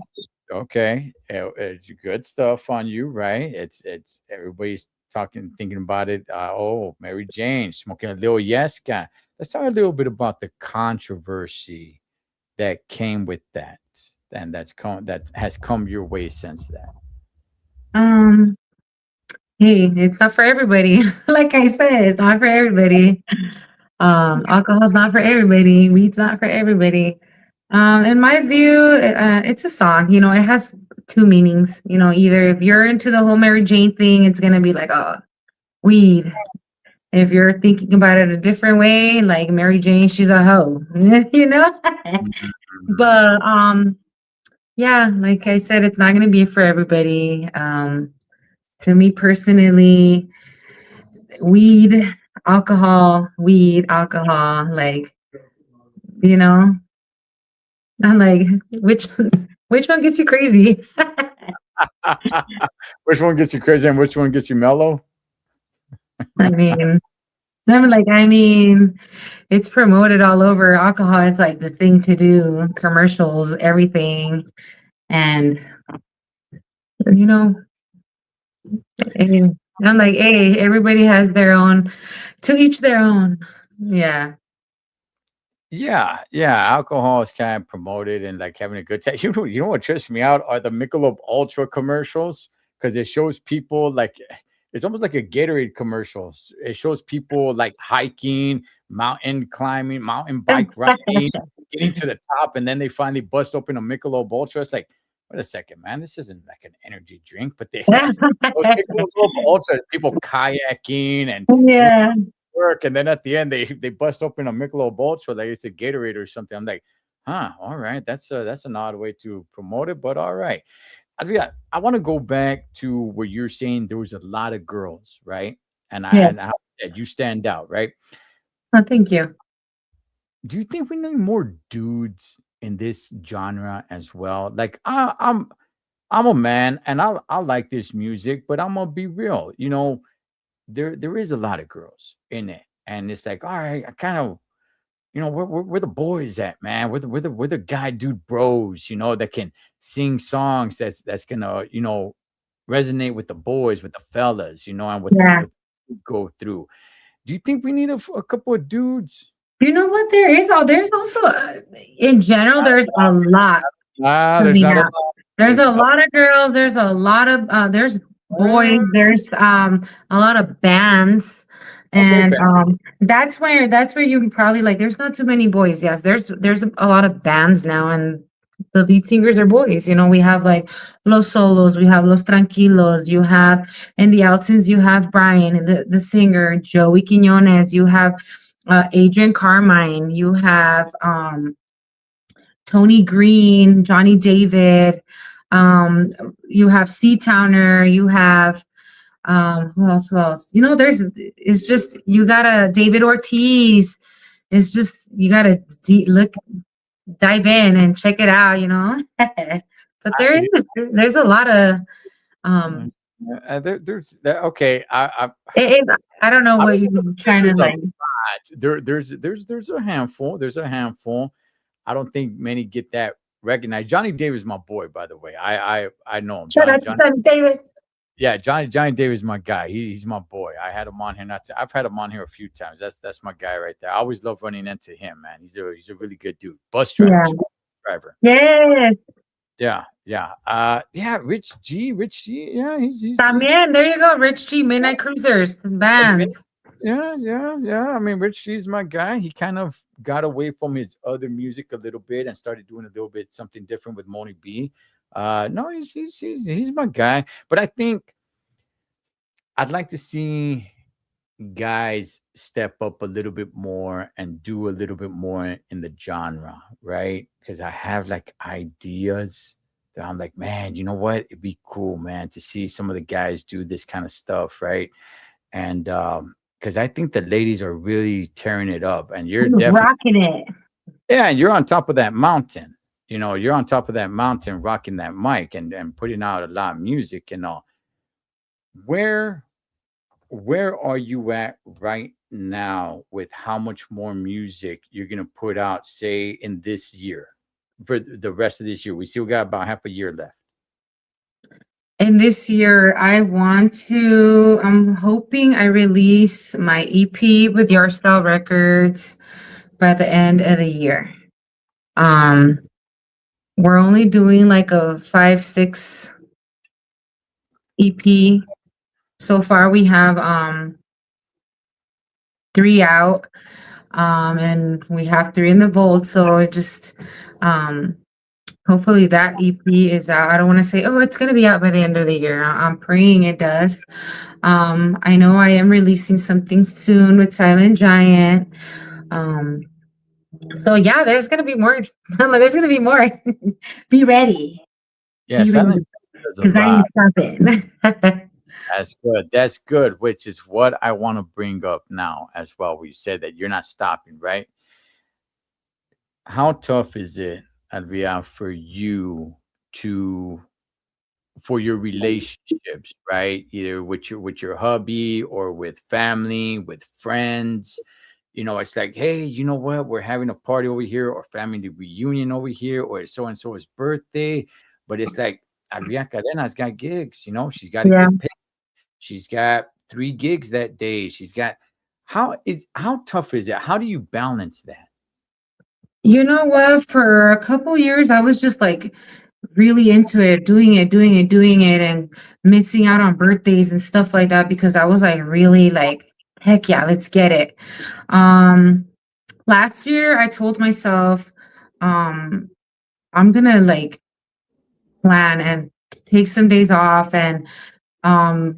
Speaker 2: okay, it's good stuff on you, right? It's everybody's talking, thinking about it. Oh, Mary Jane smoking a little yes guy. Let's talk a little bit about the controversy that came with that, and that has come your way since that.
Speaker 3: Um, hey, it's not for everybody. Like I said, it's not for everybody. Alcohol's not for everybody. Weed's not for everybody. In my view, it's a song. You know, it has two meanings. You know, either if you're into the whole Mary Jane thing, it's gonna be like, oh, weed. If you're thinking about it a different way, like Mary Jane, she's a hoe. You know.
Speaker 2: Mhm.
Speaker 3: But yeah, like I said, it's not gonna be for everybody. To me personally, weed, weed, alcohol, like, you know, I'm like, which which one gets you crazy?
Speaker 2: Which one gets you crazy and which one gets you mellow?
Speaker 3: I mean, I mean, it's promoted all over. Alcohol is like the thing to do, commercials, everything. And you know, and I'm like, hey, everybody has their own, to each their own. Yeah.
Speaker 2: Yeah, yeah. Alcohol is kind of promoted and like having a good time. You know what trips me out are the Michelob Ultra commercials because it shows people like it's almost like a Gatorade commercials. It shows people like hiking, mountain climbing, mountain bike riding, getting to the top, and then they finally bust open a Michelob Ultra. It's like, wait a second, man, this isn't like an energy drink, but they those Michelob Ultra people kayaking and
Speaker 3: Yeah.
Speaker 2: work, and then at the end they bust open a Michelob Ultra like it's a Gatorade or something. I'm like, huh, all right, that's an odd way to promote it, but all right. I want to go back to where you're saying there was a lot of girls, right? And
Speaker 3: Yes.
Speaker 2: how that you stand out, right?
Speaker 3: Oh, thank you.
Speaker 2: Do you think we need more dudes in this genre as well? Like I'm a man and I like this music, but I'm gonna be real. You know, there is a lot of girls in it, and it's like, all right, I kind of, you know, where the boys at, man? We're the guy dude bros, you know, that can sing songs that's gonna, you know, resonate with the boys, with the fellas, you know, and
Speaker 3: Yeah.
Speaker 2: what we go through. Do you think we need a couple of dudes?
Speaker 3: You know what? There's also, in general, there's a lot
Speaker 2: Ah, there's
Speaker 3: coming
Speaker 2: not a
Speaker 3: out.
Speaker 2: lot.
Speaker 3: There's
Speaker 2: There's
Speaker 3: a
Speaker 2: not.
Speaker 3: lot of girls. There's a lot of, there's boys. There's a lot of bands,
Speaker 2: Okay,
Speaker 3: and that's where you can probably like. There's not too many boys. Yes, there's a lot of bands now, and the lead singers are boys. You know, we have like Los Solos, we have Los Tranquilos, you have in the Altons, you have Brian, the singer, Joey Quinones, you have Adrian Carmine, you have Tony Green, Johnny David, um, you have Sea Towner, you have who else? Who else? You know, it's just you gotta David Ortiz. It's just you gotta dive in and check it out. You know, but there's a lot of
Speaker 2: Yeah.
Speaker 3: um.
Speaker 2: There's that. Okay,
Speaker 3: I don't know
Speaker 2: I
Speaker 3: what
Speaker 2: don't
Speaker 3: you're
Speaker 2: say
Speaker 3: trying to
Speaker 2: there's a
Speaker 3: like.
Speaker 2: lot. There's a handful. There's a handful. I don't think many get that recognized. Johnny Davis is my boy, by the way. I know him.
Speaker 3: Shout out to Johnny David.
Speaker 2: Yeah, Johnny Davis is my guy. He's my boy. I had him on here. I've had him on here a few times. That's my guy right there. I always love running into him, man. He's a really good dude. Bus driver,
Speaker 3: Yeah.
Speaker 2: school driver.
Speaker 3: Yes.
Speaker 2: Yeah, yeah. Yeah, Rich G. Yeah, he's
Speaker 3: También. There you go. Rich G. Midnight Cruisers. Bands.
Speaker 2: yeah, yeah, yeah. I mean, Rich G's my guy. He kind of got away from his other music a little bit and started doing a little bit something different with Moni B. No, he's my guy. But I think I'd like to see. guys step up a little bit more and do a little bit more in the genre, right? Because I have like ideas that I'm like, man, you know what? It'd be cool, man, to see some of the guys do this kind of stuff, right? And because I think the ladies are really tearing it up, and you're
Speaker 3: You're
Speaker 2: definitely,
Speaker 3: rocking it.
Speaker 2: yeah, and you're on top of that mountain. You know, you're on top of that mountain, rocking that mic and putting out a lot of music and all. Where where are you at right now with how much more music you're gonna put out, say, in this year, for the rest of this year? We still got about half a year left.
Speaker 3: And this year, I'm hoping I release my EP with Your Style Records by the end of the year. Um, we're only doing like a 5, 6 EP. So far, we have 3 out, and we have 3 in the vault. So it just um, hopefully that EP is out. I don't want to say, oh, it's going to be out by the end of the year. I'm praying it does. I know I am releasing something soon with Silent Giant. Um, so yeah, there's going to be more. There's going to be more. Be ready.
Speaker 2: Yeah,
Speaker 3: Be ready
Speaker 2: silent does a
Speaker 3: because I
Speaker 2: lot.
Speaker 3: ain't stopping.
Speaker 2: That's good. That's good, which is what I want to bring up now as well. We said that you're not stopping, right? How tough is it, Adria, for you to for your relationships, right? Either with your hubby or with family, with friends. You know, it's like, hey, you know what? We're having a party over here, or family reunion over here, or so and so's birthday. But it's like Elvia Cadena's got gigs, you know, she's got to
Speaker 3: Yeah.
Speaker 2: get paid. She's got 3 gigs that day. She's got how tough is it? How do you balance that?
Speaker 3: You know what? For a couple years, I was just like really into it, doing it, and missing out on birthdays and stuff like that because I was like really like, heck yeah, let's get it. Um, Last year, I told myself, um, I'm gonna like plan and take some days off and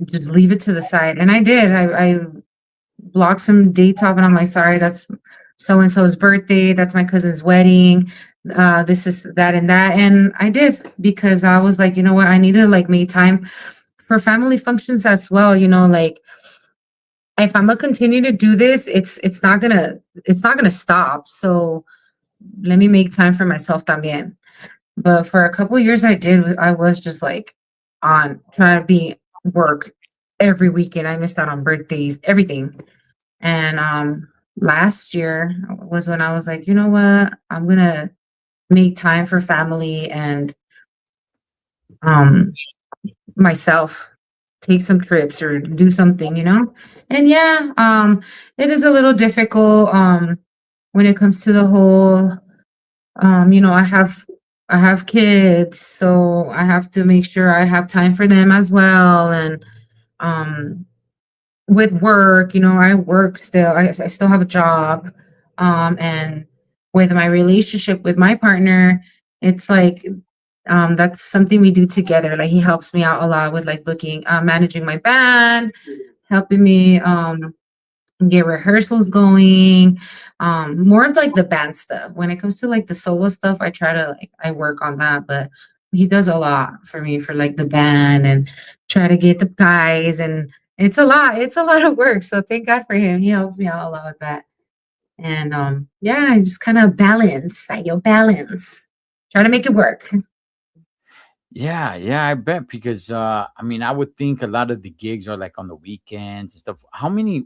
Speaker 3: just leave it to the side. And I did. I blocked some dates off and I'm like, sorry, that's so and so's birthday, that's my cousin's wedding, this is that and that. And I did because I was like, you know what, I need to like make time for family functions as well, like if I'm gonna continue to do this, it's not gonna stop. So let me make time for myself también. But for a couple years I was just like on trying to be work every weekend. I missed out on birthdays, everything. And last year was when I was like, you know what? I'm gonna make time for family and um myself, take some trips or do something. And yeah, it is a little difficult when it comes to the whole I have kids, so I have to make sure I have time for them as well. And um with work, I work still. I still have a job. And with my relationship with my partner, it's like that's something we do together. Like he helps me out a lot with like booking, managing my band, helping me get rehearsals going, more of like the band stuff. When it comes to like the solo stuff, I try to like I work on that, but he does a lot for me for like the band and try to get the guys, and it's a lot of work. So thank God for him. He helps me out a lot with that. And yeah, I just kind of balance. Try to make it work.
Speaker 2: Yeah, yeah, I bet because I mean, I would think a lot of the gigs are like on the weekends and stuff.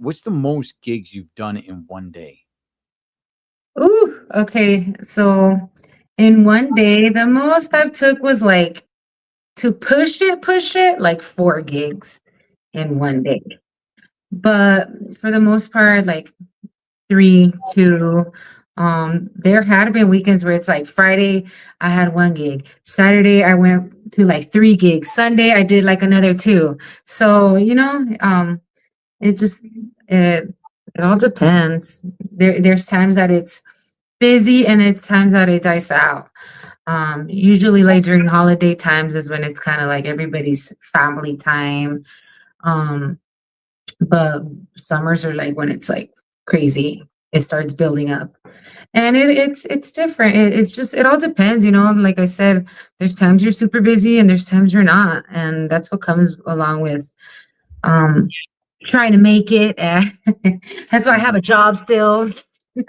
Speaker 2: What's the most gigs you've done in one day?
Speaker 3: Ooh, okay. So in one day, the most I've took was like to push it, like 4 gigs in one day. But for the most part, like 3, 2. There had been weekends where it's like Friday, I had 1 gig. Saturday, I went to like 3 gigs. Sunday, I did like another 2. So, it just it all depends. There's times that it's busy and it's times that it dies out. Usually like during holiday times is when it's kind of like everybody's family time. Um, but summers are like when it's like crazy. It starts building up, and it's different. It's just it all depends, you know. Like I said, there's times you're super busy, and there's times you're not, and that's what comes along with um trying to make it. That's why I have a job still. You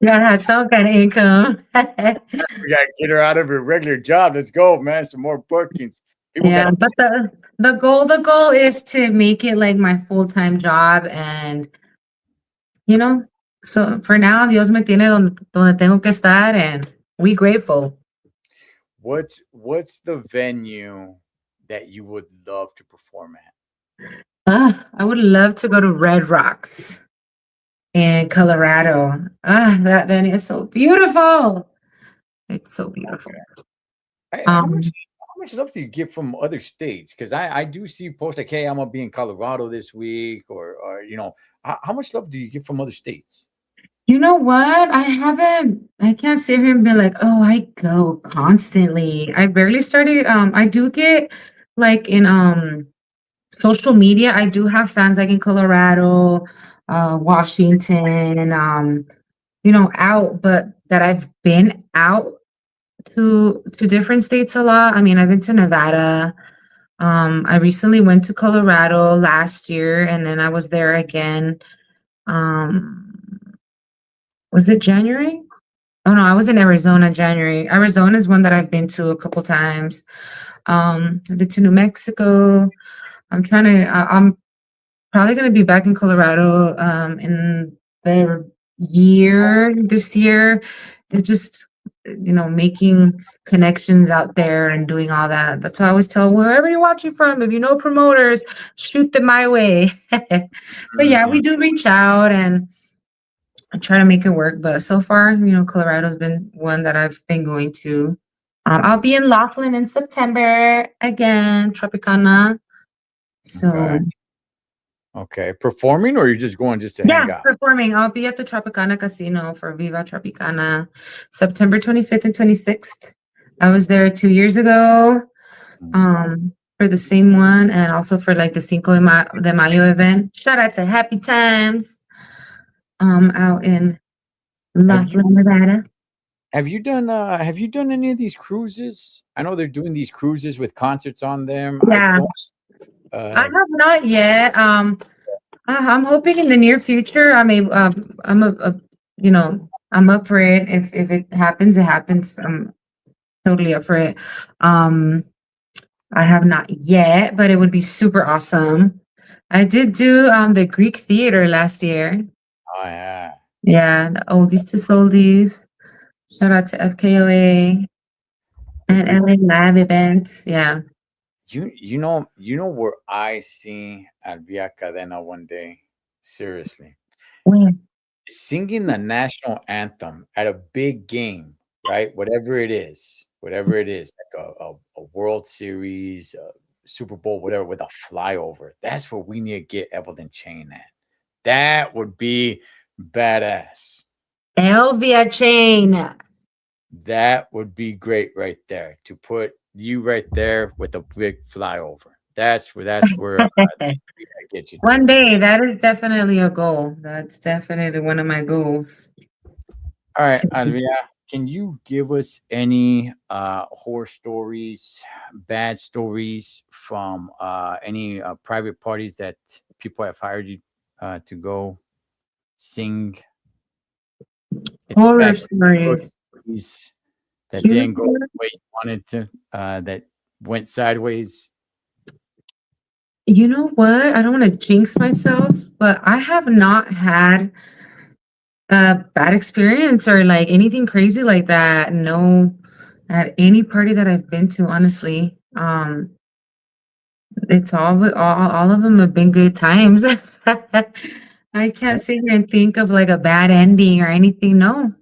Speaker 3: gotta have some kind of income.
Speaker 2: We gotta get her out of her regular job. Let's go, man. Some more bookings. People
Speaker 3: Yeah,
Speaker 2: gotta.
Speaker 3: but the goal is to make it like my full-time job, and you know, so for now, Dios me tiene donde tengo que estar, and we grateful.
Speaker 2: What's the venue that you would love to perform at?
Speaker 3: I would love to go to Red Rocks in Colorado. That venue is so beautiful. It's so beautiful.
Speaker 2: How
Speaker 3: Um,
Speaker 2: much love do you get from other states? Because I do see posts like, "Hey, I'm gonna be in Colorado this week," or how much love do you get from other states?
Speaker 3: you know what? I can't sit here and be like, oh, I go constantly. I barely started. I do get like in social media, I do have fans like in Colorado, Washington, out, but that I've been out to different states a lot. I mean, I've been to Nevada. I recently went to Colorado last year, and then I was there again. Um, was it January? Oh no, I was in Arizona in January. Arizona is one that I've been to a couple times. I've been to New Mexico. I'm probably gonna be back in Colorado in the this year. They're just making connections out there and doing all that. That's why I always tell wherever you're watching from, if you know promoters, shoot them my way. But yeah, we
Speaker 2: Mhm.
Speaker 3: do reach out and I try to make it work. But so far, Colorado's been one that I've been going to. I'll be in Laughlin in September again, Tropicana.
Speaker 2: Okay.
Speaker 3: So
Speaker 2: Okay. Performing, or you're just going just to
Speaker 3: yeah,
Speaker 2: hang out?
Speaker 3: performing. I'll be at the Tropicana Casino for Viva Tropicana, September 25th and 26th. I was there 2 years ago,
Speaker 2: Mhm.
Speaker 3: for the same one, and also for like the de Mayo event. Shout out to Happy Times, out in
Speaker 2: Have you
Speaker 3: Laughlin, Nevada.
Speaker 2: have you done any of these cruises? I know they're doing these cruises with concerts on them. I
Speaker 3: Yeah,
Speaker 2: don't.
Speaker 3: I
Speaker 2: Uh,
Speaker 3: have not yet. I'm hoping in the near future. I'm up for it. If it happens, it happens. I'm totally up for it. Um, I have not yet, but it would be super awesome. I did do the Greek theater last year.
Speaker 2: oh yeah.
Speaker 3: Yeah, the oldies to oldies. Shout out to FKOA
Speaker 2: The
Speaker 3: and
Speaker 2: Greek.
Speaker 3: LA Live events. Yeah.
Speaker 2: You know where I see Elvia Cadena one day. Seriously.
Speaker 3: Where?
Speaker 2: Singing the national anthem at a big game, right? Whatever it is, like a World Series, a Super Bowl, whatever, with a flyover. That's where we need to get Evelyn Chain at. That would be badass.
Speaker 3: Elvia Chain.
Speaker 2: That would be great right there to put you right there with a big flyover. That's where we gotta get you
Speaker 3: One
Speaker 2: to.
Speaker 3: day, that is definitely a goal. That's definitely one of my goals.
Speaker 2: All right,
Speaker 3: To
Speaker 2: Alvia, can you give us any horror stories, bad stories from any private parties that people have hired you to go sing? Any
Speaker 3: horror
Speaker 2: bad ghost
Speaker 3: stories.
Speaker 2: stories that
Speaker 3: You know
Speaker 2: didn't go
Speaker 3: what?
Speaker 2: the way you wanted to, that went sideways?
Speaker 3: You know what? I don't want to jinx myself, but I have not had a bad experience or like anything crazy like that. No, at any party that I've been to, honestly. It's all of them have been good times. I can't sit here and think of like a bad ending or anything. No,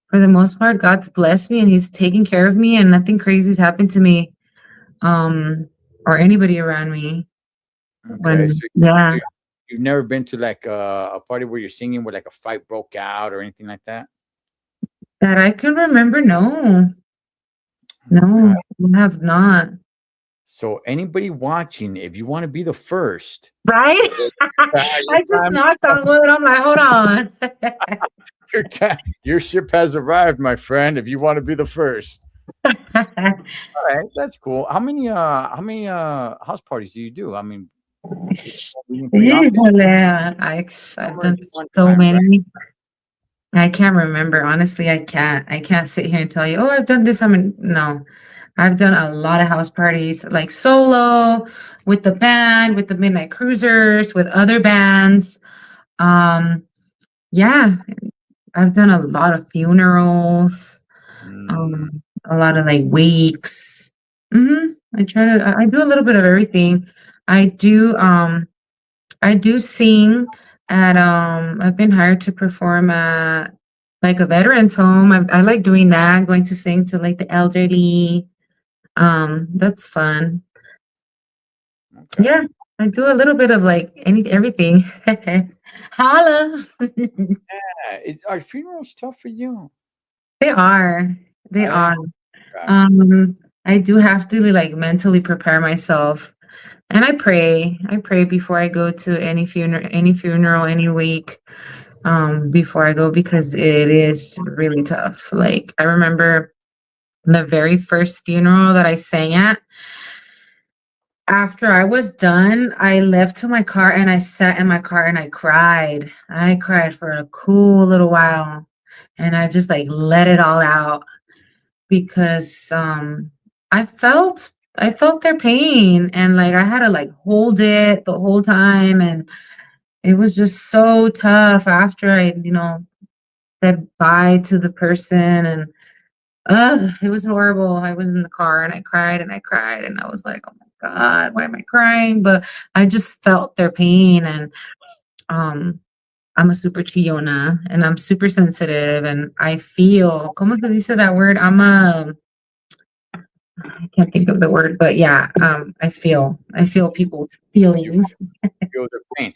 Speaker 3: for the most part, God's blessed me and He's taking care of me, and nothing crazy's happened to me, um, or anybody around me.
Speaker 2: Okay,
Speaker 3: When yeah,
Speaker 2: so you've never been to like a party where you're singing where like a fight broke out or anything like that?
Speaker 3: that I can remember. No,
Speaker 2: Okay.
Speaker 3: no, I have not.
Speaker 2: So anybody watching, if you want to be the first,
Speaker 3: Right?
Speaker 2: your
Speaker 3: I just
Speaker 2: time,
Speaker 3: knocked on wood. I'm like, hold on.
Speaker 2: your ship has arrived, my friend. If you want to be the first. All right, that's cool. How many house parties do you do? I mean, pretty often.
Speaker 3: Híjole, I've
Speaker 2: Summer is
Speaker 3: done
Speaker 2: one
Speaker 3: so
Speaker 2: time, right?
Speaker 3: many. I can't remember. Honestly, I can't. I can't sit here and tell you, oh, I've done this. I mean, no. I've done a lot of house parties, like solo, with the band, with the Midnight Cruisers, with other bands. Um, yeah, I've done a lot of funerals,
Speaker 2: Mm,
Speaker 3: a lot of like wakes. I do a little bit of everything. I do I do sing at I've been hired to perform at like a veterans home. I like doing that, going to sing to like the elderly. That's fun.
Speaker 2: okay.
Speaker 3: Yeah, I do a little bit of like everything. Holla.
Speaker 2: Yeah, are funerals tough for you?
Speaker 3: They are. They
Speaker 2: Right.
Speaker 3: are.
Speaker 2: Okay.
Speaker 3: Um, I do have to like mentally prepare myself. And I pray. I pray before I go to any funeral, any wake, before I go because it is really tough. Like I remember the very first funeral that I sang at. After I was done, I left to my car and I sat in my car and I cried. I cried for a cool little while and I just like let it all out because I felt their pain and like I had to like hold it the whole time and it was just so tough after I said bye to the person and it was horrible. I was in the car and I cried and I cried and I was like, "Oh my god, why am I crying?" But I just felt their pain and um I'm a super chillona and I'm super sensitive and I feel, ¿cómo se dice that word? I can't think of the word, but yeah, I feel people's
Speaker 2: You
Speaker 3: feelings.
Speaker 2: feel the pain.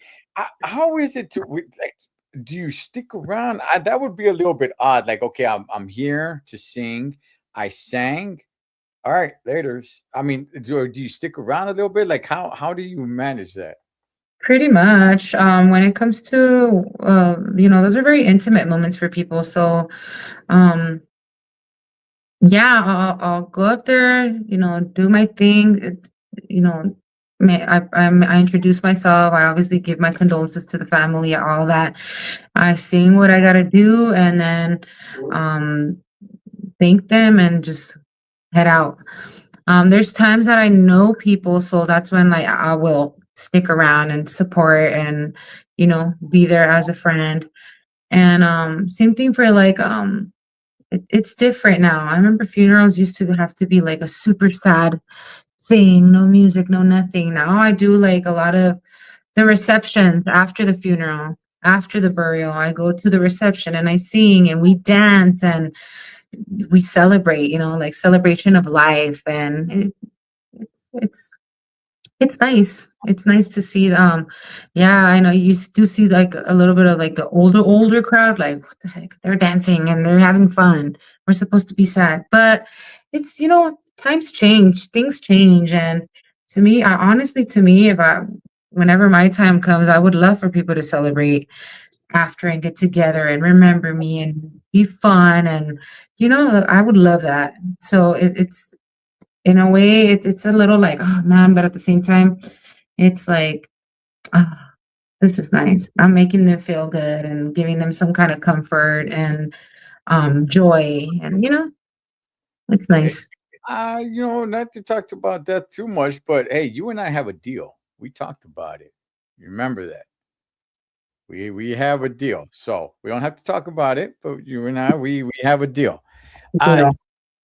Speaker 2: How is it like? Do you stick around? That would be a little bit odd. Like, okay, I'm here to sing. I sang. All right, later's. I mean, do you stick around a little bit? Like, how do you manage that?
Speaker 3: Pretty much. When it comes to those are very intimate moments for people. So um yeah, I'll go up there, do my thing. You know, I introduce myself. I obviously give my condolences to the family, all that. I sing what I gotta do, and then um, thank them and just head out. There's times that I know people, so that's when like I will stick around and support and be there as a friend. And same thing for like it's different now. I remember funerals used to have to be like a super sad thing, no music, no nothing. Now I do like a lot of the receptions after the funeral, after the burial. I go to the reception and I sing and we dance and we celebrate, like celebration of life. And it's it's nice. It's nice to see, yeah, I know do see like a little bit of like the older crowd, like, what the heck? They're dancing and they're having fun. We're supposed to be sad. But times change, things change. And to me, whenever my time comes, I would love for people to celebrate after and get together and remember me and be fun. And, I would love that. So it's, in a way, it's a little like, oh man, but at the same time, it's like, ah, this is nice. I'm making them feel good and giving them some kind of comfort and joy, and it's
Speaker 2: Hey,
Speaker 3: nice.
Speaker 2: not to talk about that too much, but hey, you and I have a deal. We talked about it. You remember that? We have a deal. So we don't have to talk about it, but you and I, we have a deal. Uh,
Speaker 3: Yeah.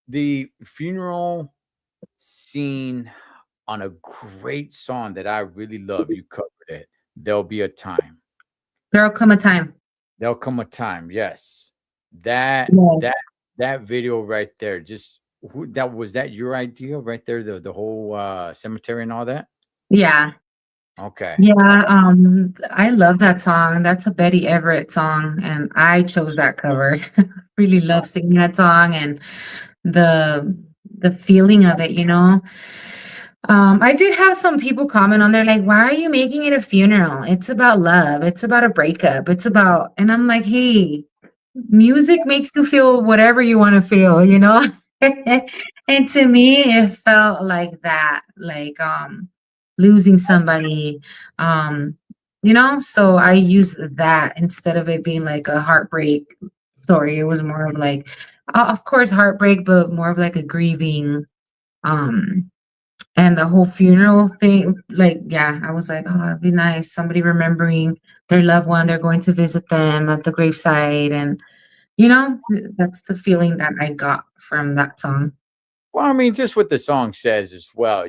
Speaker 2: the funeral scene on a great song that I really love. You covered it. There'll be a time.
Speaker 3: There'll come a time.
Speaker 2: There'll come a time. Yes. That
Speaker 3: Yes.
Speaker 2: that that video right there. Just that was that your idea right there. The whole cemetery and all that.
Speaker 3: Yeah.
Speaker 2: Okay.
Speaker 3: Yeah. I love that song. That's a Betty Everett song, and I chose that cover. Really love singing that song and the the feeling of it. I did have some people comment on there like, why are you making it a funeral? It's about love. It's about a breakup. It's about, and I'm like, hey, music makes you feel whatever you want to feel, you know? And to me, it felt like that, like losing somebody, um, you know? So I used that instead of it being like a heartbreak story. It was more of like, of course, heartbreak, but more of like a grieving, um, and the whole funeral thing, like, yeah, I was like, oh, it'd be nice. Somebody remembering their loved one, they're going to visit them at the gravesite. And, you know, that's the feeling that I got from that song.
Speaker 2: Well, I mean, just what the song says as well.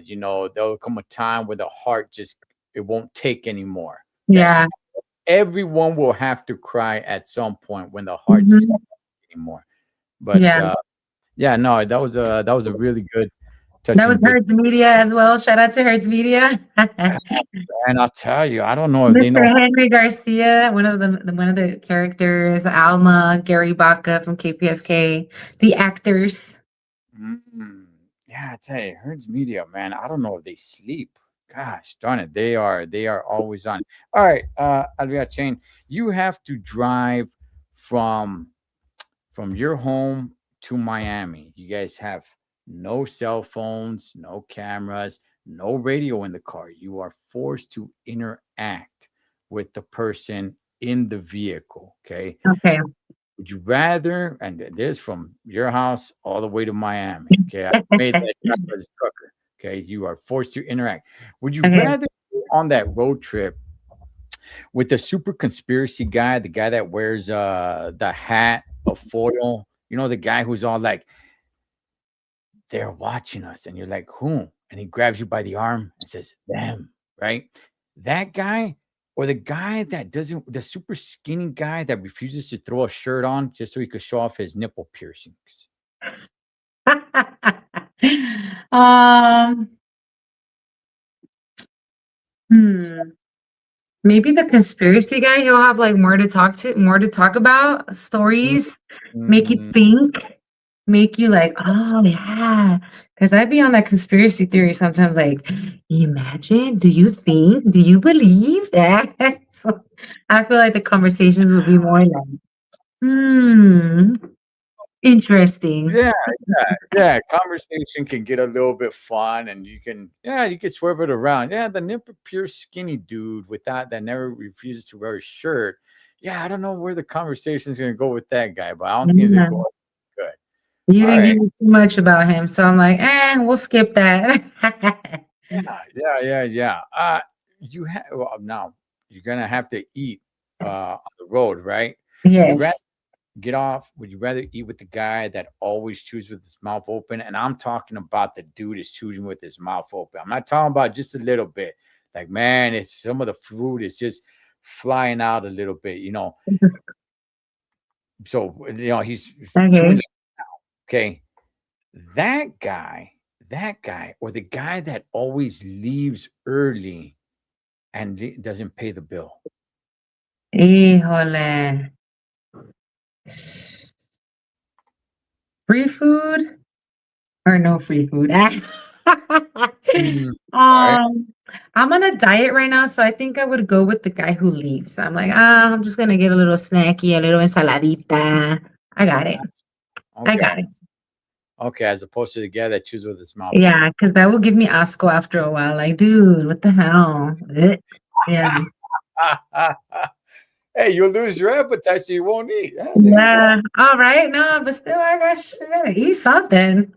Speaker 2: There'll come a time where the heart just it won't take anymore. That
Speaker 3: Yeah.
Speaker 2: everyone will have to cry at some point when the heart just
Speaker 3: Mhm.
Speaker 2: can't take anymore. But
Speaker 3: Yeah.
Speaker 2: yeah, no, that was a really good
Speaker 3: That was
Speaker 2: touching bit.
Speaker 3: Hertz Media as well. Shout out to Hertz Media.
Speaker 2: And I'll tell you, I don't know if they
Speaker 3: Mr.
Speaker 2: know.
Speaker 3: Henry Garcia, one of the characters, Alma, Gary Baca from KPFK, the actors.
Speaker 2: Mm, yeah, I tell you, Herds Media, man. I don't know if they sleep. Gosh darn it, they are always on. All right, Elvia Chain, you have to drive from from your home to Miami. You guys have no cell phones, no cameras, no radio in the car. You are forced to interact with the person in the vehicle. Okay.
Speaker 3: Okay.
Speaker 2: Would you rather, and this from your house all the way to Miami? Okay. I made that drive as a trucker. Okay. You are forced to interact. Would you
Speaker 3: Okay.
Speaker 2: rather go on that road trip with the super conspiracy guy, the guy that wears the hat of foil, the guy who's all like, they're watching us, and you're like, whom? And he grabs you by the arm and says, them, right? That guy, or the guy that doesn't, the super skinny guy that refuses to throw a shirt on just so he could show off his nipple piercings.
Speaker 3: um, hmm. Maybe the conspiracy guy, he'll have like more to talk about, stories, make you
Speaker 2: Mm,
Speaker 3: think, make you like, oh yeah. Because I'd be on that conspiracy theory sometimes, like, imagine, do you think, do you believe that? So I feel like the conversations would be more like, hmm, interesting.
Speaker 2: yeah, yeah. Conversation can get a little bit fun, and you can swerve it around. Yeah, the nipple pierced skinny dude that never refuses to wear a shirt. Yeah, I don't know where the conversation is going to go with that guy, but I don't think it's going to
Speaker 3: Yeah.
Speaker 2: go good.
Speaker 3: You
Speaker 2: All
Speaker 3: didn't
Speaker 2: right.
Speaker 3: give me too much about him, so I'm like, we'll skip that.
Speaker 2: Yeah. Well, now you're gonna have to eat on the road, right? Would you rather
Speaker 3: Yes.
Speaker 2: get off? Would you rather eat with the guy that always chews with his mouth open? And I'm talking about the dude is chewing with his mouth open. I'm not talking about just a little bit. Like, man, it's some of the food is just flying out a little bit. So he's chewing.
Speaker 3: Okay.
Speaker 2: Okay, that guy, or the guy that always leaves early and doesn't pay the bill.
Speaker 3: Híjole. Free food or no free food?
Speaker 2: Mm, right.
Speaker 3: Um, I'm on a diet right now, so I think I would go with the guy who leaves. I'm like, I'm just gonna get a little snacky, a little ensaladita. I got it. I got
Speaker 2: Okay.
Speaker 3: it.
Speaker 2: Okay. As opposed to the guy that chews with his mouth
Speaker 3: Yeah,
Speaker 2: open.
Speaker 3: because that will give me asco after a while. Like, dude, what the hell? Yeah.
Speaker 2: Hey, you'll lose your appetite, so you won't eat. There you go.
Speaker 3: Yeah. All right. No, but still, I gotta eat something.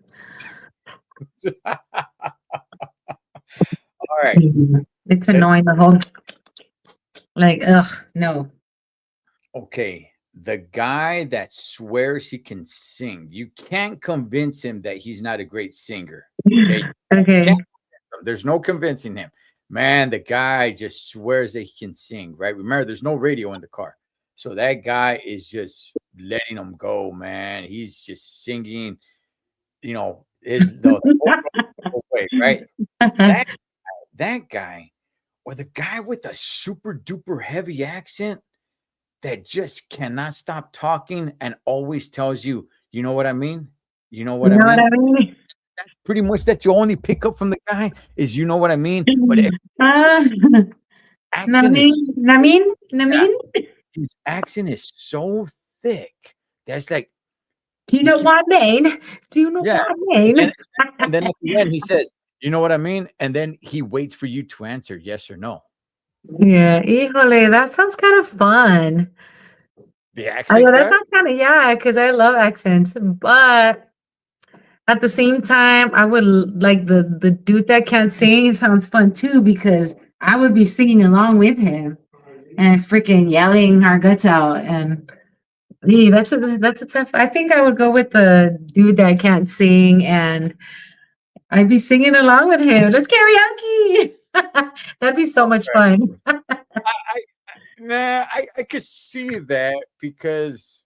Speaker 2: All right.
Speaker 3: Mhm. It's
Speaker 2: Let-
Speaker 3: annoying the whole like, ugh, no.
Speaker 2: Okay. The guy that swears he can sing, you can't convince him that he's not a great singer. Okay.
Speaker 3: Okay.
Speaker 2: Can't There's no convincing him. Man, the guy just swears that he can sing, right? Remember, there's no radio in the car. So that guy is just letting him go, man. He's just singing, his the whole way, right? That that guy, or the guy with the super duper heavy accent that just cannot stop talking and always tells you, you know what I mean? You know
Speaker 3: You
Speaker 2: what I
Speaker 3: know what
Speaker 2: mean?
Speaker 3: I mean?
Speaker 2: that's pretty much that you only pick up from the guy is, you know what I mean? But
Speaker 3: Ah,
Speaker 2: accent is yeah,
Speaker 3: Namin?
Speaker 2: his accent is so thick. That's like
Speaker 3: Do you
Speaker 2: you
Speaker 3: know
Speaker 2: can't.
Speaker 3: what I mean? Do you know
Speaker 2: Yeah,
Speaker 3: what I
Speaker 2: and
Speaker 3: mean?
Speaker 2: then at the end he says, "You know what I mean?" And then he waits for you to answer yes or no.
Speaker 3: Yeah, híjole, that sounds kind of fun.
Speaker 2: The
Speaker 3: I
Speaker 2: accent
Speaker 3: know that
Speaker 2: guy.
Speaker 3: sounds kind of, yeah, because I love accents, but at the same time, I would like the dude that can't sing sounds fun too because I would be singing along with him and freaking yelling our guts out. And yeah, that's a tough. I think I would go with the dude that can't sing, and I'd be singing along with him. Let's karaoke. That'd be so much fun.
Speaker 2: I nah, I could see that because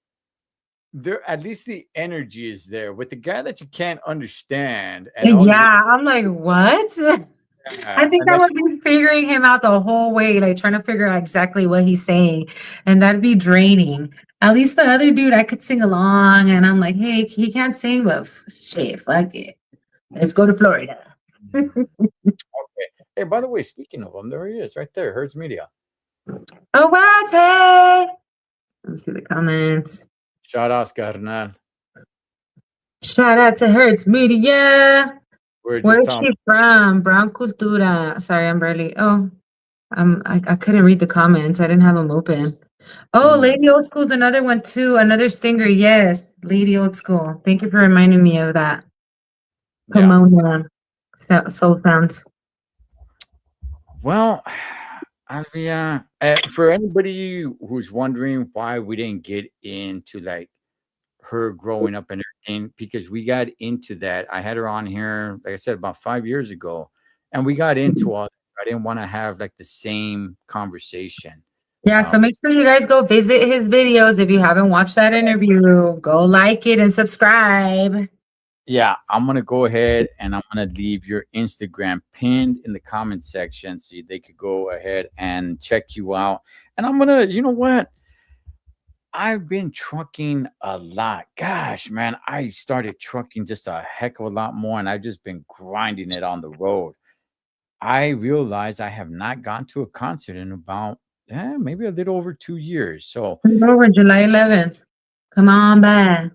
Speaker 2: there at least the energy is there with the guy that you can't understand and all the
Speaker 3: Yeah, I'm like, what? I think I
Speaker 2: unless
Speaker 3: would be figuring him out the whole way, like trying to figure out exactly what he's saying, and that'd be draining. At least the other dude, I could sing along, and I'm like, hey, he can't sing, but shit, fuck it. Let's go to Florida.
Speaker 2: okay. Hey, by the way, speaking of him, there he is, right there, Hertz Media.
Speaker 3: Oh, what? Hey! Let me see the comments.
Speaker 2: Shout out, carnal.
Speaker 3: Shout out to Hertz Media.
Speaker 2: We're
Speaker 3: Where
Speaker 2: just
Speaker 3: is
Speaker 2: telling.
Speaker 3: she from? Brown Cultura. Sorry, I'm barely. Oh, I couldn't read the comments. I didn't have them open. Oh,
Speaker 2: Mm,
Speaker 3: Lady Old School's another one too. Another singer. Yes, Lady Old School. Thank you for reminding me of that.
Speaker 2: yeah.
Speaker 3: Pomona. Soul Sounds.
Speaker 2: Well, Alvia, for anybody who's wondering why we didn't get into like her growing up and everything, because we got into that. I had her on here, like I said, about 5 years ago, and we got into all. I didn't want to have like the same conversation.
Speaker 3: Yeah, so
Speaker 2: Um,
Speaker 3: make sure you guys go visit his videos. If you haven't watched that interview, go like it and subscribe.
Speaker 2: yeah, I'm gonna go ahead and I'm gonna leave your Instagram pinned in the comment section so they could go ahead and check you out. And I'm gonna, you know what? I've been trucking a lot. Gosh, man, I started trucking just a heck of a lot more, and I've just been grinding it on the road. I realized I have not gone to a concert in about maybe a little over 2 years. So,
Speaker 3: Over July 11th. Come on back.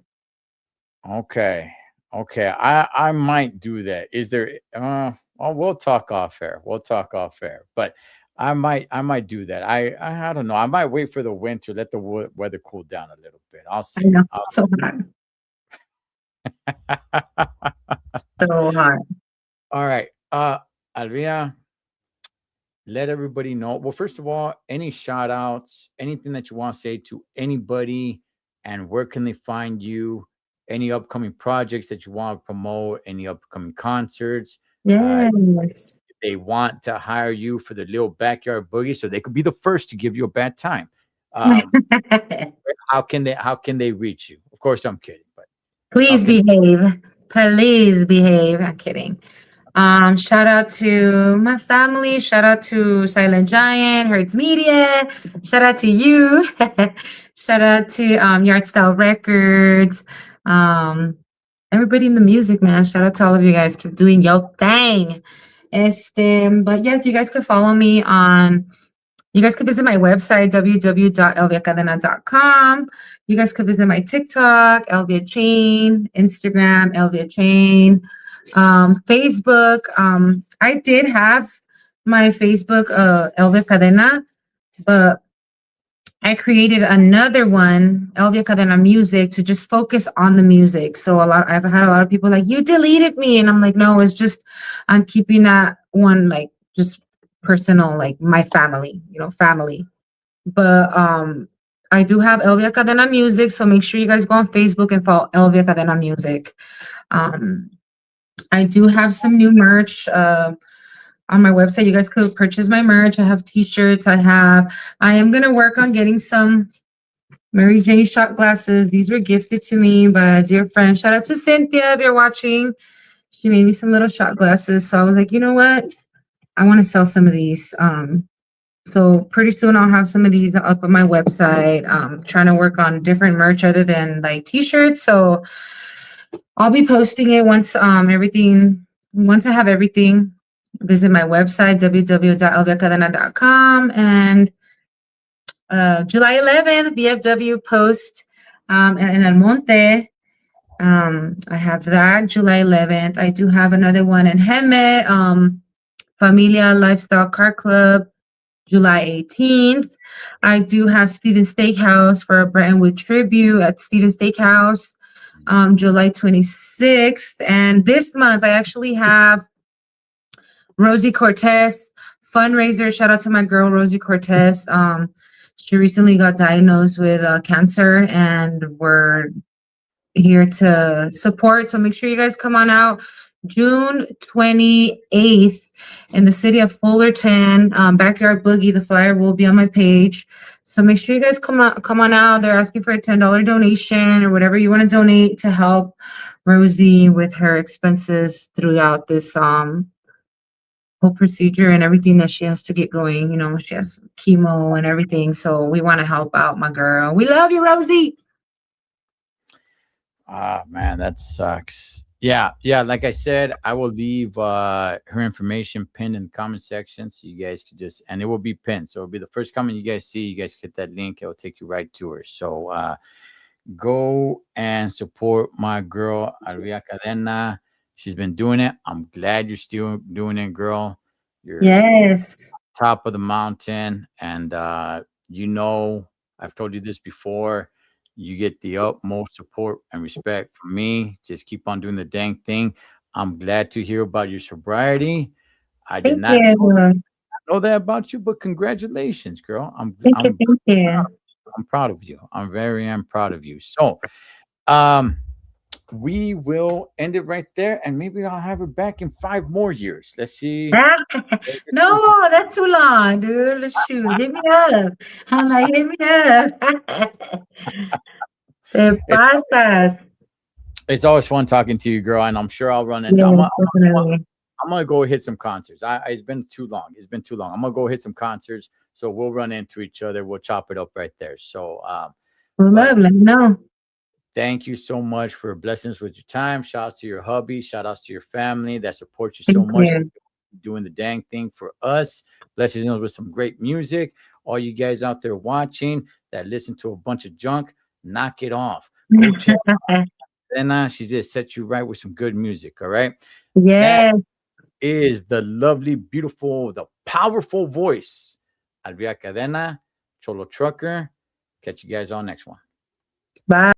Speaker 2: okay, okay, I might do that. Is there? Well, we'll talk off air. We'll talk off air, but I might do that. I don't know. I might wait for the winter, let the weather cool down a little bit. I'll
Speaker 3: I
Speaker 2: see.
Speaker 3: know. So hard. So hard.
Speaker 2: All right. Alvia, let everybody know. Well, first of all, any shout outs, anything that you want to say to anybody, and where can they find you? Any upcoming projects that you want to promote, any upcoming concerts?
Speaker 3: Yes.
Speaker 2: They want to hire you for the little backyard boogie so they could be the first to give you a bad time. Um, how can they reach you? Of course, I'm kidding, but how
Speaker 3: Please
Speaker 2: can
Speaker 3: behave. Please behave. I'm kidding. Shout out to my family. Shout out to Silent Giant, Hertz Media. Shout out to you. Shout out to Yard Style Records. Um, everybody in the music, man. Shout out to all of you guys. Keep doing your thing. But yes, you guys could follow me on. You guys could visit my website, www.elviacadena.com. You guys could visit my TikTok, Elvia Chain, Instagram, Elvia Chain, Facebook. I did have my Facebook, Elvia Cadena, but I created another one, Elvia Cadena Music, to just focus on the music. So I've had a lot of people like, you deleted me. And I'm like, no, it's just, I'm keeping that one, like, just personal, like my family, family. But I do have Elvia Cadena Music, so make sure you guys go on Facebook and follow Elvia Cadena Music. I do have some new merch on my website. You guys could purchase my merch. I have t-shirts. I am gonna work on getting some Mary Jane shot glasses. These were gifted to me by a dear friend. Shout out to Cynthia if you're watching. She made me some little shot glasses. So I was like, you know what? I want to sell some of these. So pretty soon I'll have some of these up on my website. Trying to work on different merch other than like t-shirts. So I'll be posting it once once I have everything. Visit my website www.elviacadena.com, and July 11th, VFW post in El Monte. I have that July 11th. I do have another one in Hemet, Familia Lifestyle Car Club, July 18th. I do have Steven Steakhouse for a Brentwood tribute at Steven Steakhouse, July 26th. And this month, I actually have Rosie Cortez fundraiser. Shout out to my girl, Rosie Cortez. She recently got diagnosed with cancer, and we're here to support. So make sure you guys come on out June 28th in the city of Fullerton, Backyard Boogie. The flyer will be on my page. So make sure you guys come on out. They're asking for a $10 donation or whatever you want to donate to help Rosie with her expenses throughout this whole procedure and everything that she has to get going. You know, she has chemo and everything. So we want to help out my girl. We love you, Rosie.
Speaker 2: Ah, man, that sucks. Yeah. Like I said, I will leave her information pinned in the comment section, so you guys could just, and it will be pinned. So it'll be the first comment you guys see. You guys hit that link. It will take you right to her. So go and support my girl, Elvia Cadena. She's been doing it. I'm glad you're still doing it, girl. You're
Speaker 3: Yes.
Speaker 2: top of the mountain. And, I've told you this before. You get the utmost support and respect from me. Just keep on doing the dang thing. I'm glad to hear about your sobriety. I did not know that about you, but congratulations, girl. I'm proud of you. I'm proud of you. So, we will end it right there, and maybe I'll have her back in 5 more years. Let's see.
Speaker 3: No, that's too long, dude. Shoot, hit me up. I'm like, hit me up. Te pasas.
Speaker 2: It's always fun talking to you, girl, and I'm sure I'll run into.
Speaker 3: Yes, definitely.
Speaker 2: I'm gonna go hit some concerts. It's been too long. I'm gonna go hit some concerts, so we'll run into each other. We'll chop it up right there. So,
Speaker 3: Let me know.
Speaker 2: Thank you so much for blessing us with your time. Shout out to your hubby. Shout outs to your family that supports you so much. Doing the dang thing for us. Blessing us with some great music. All you guys out there watching that listen to a bunch of junk, knock it off. Go check out Elena. She's just set you right with some good music. All right.
Speaker 3: Yeah.
Speaker 2: That is the lovely, beautiful, the powerful voice, Elvia Cadena, Cholo Trucker. Catch you guys on next one.
Speaker 3: Bye.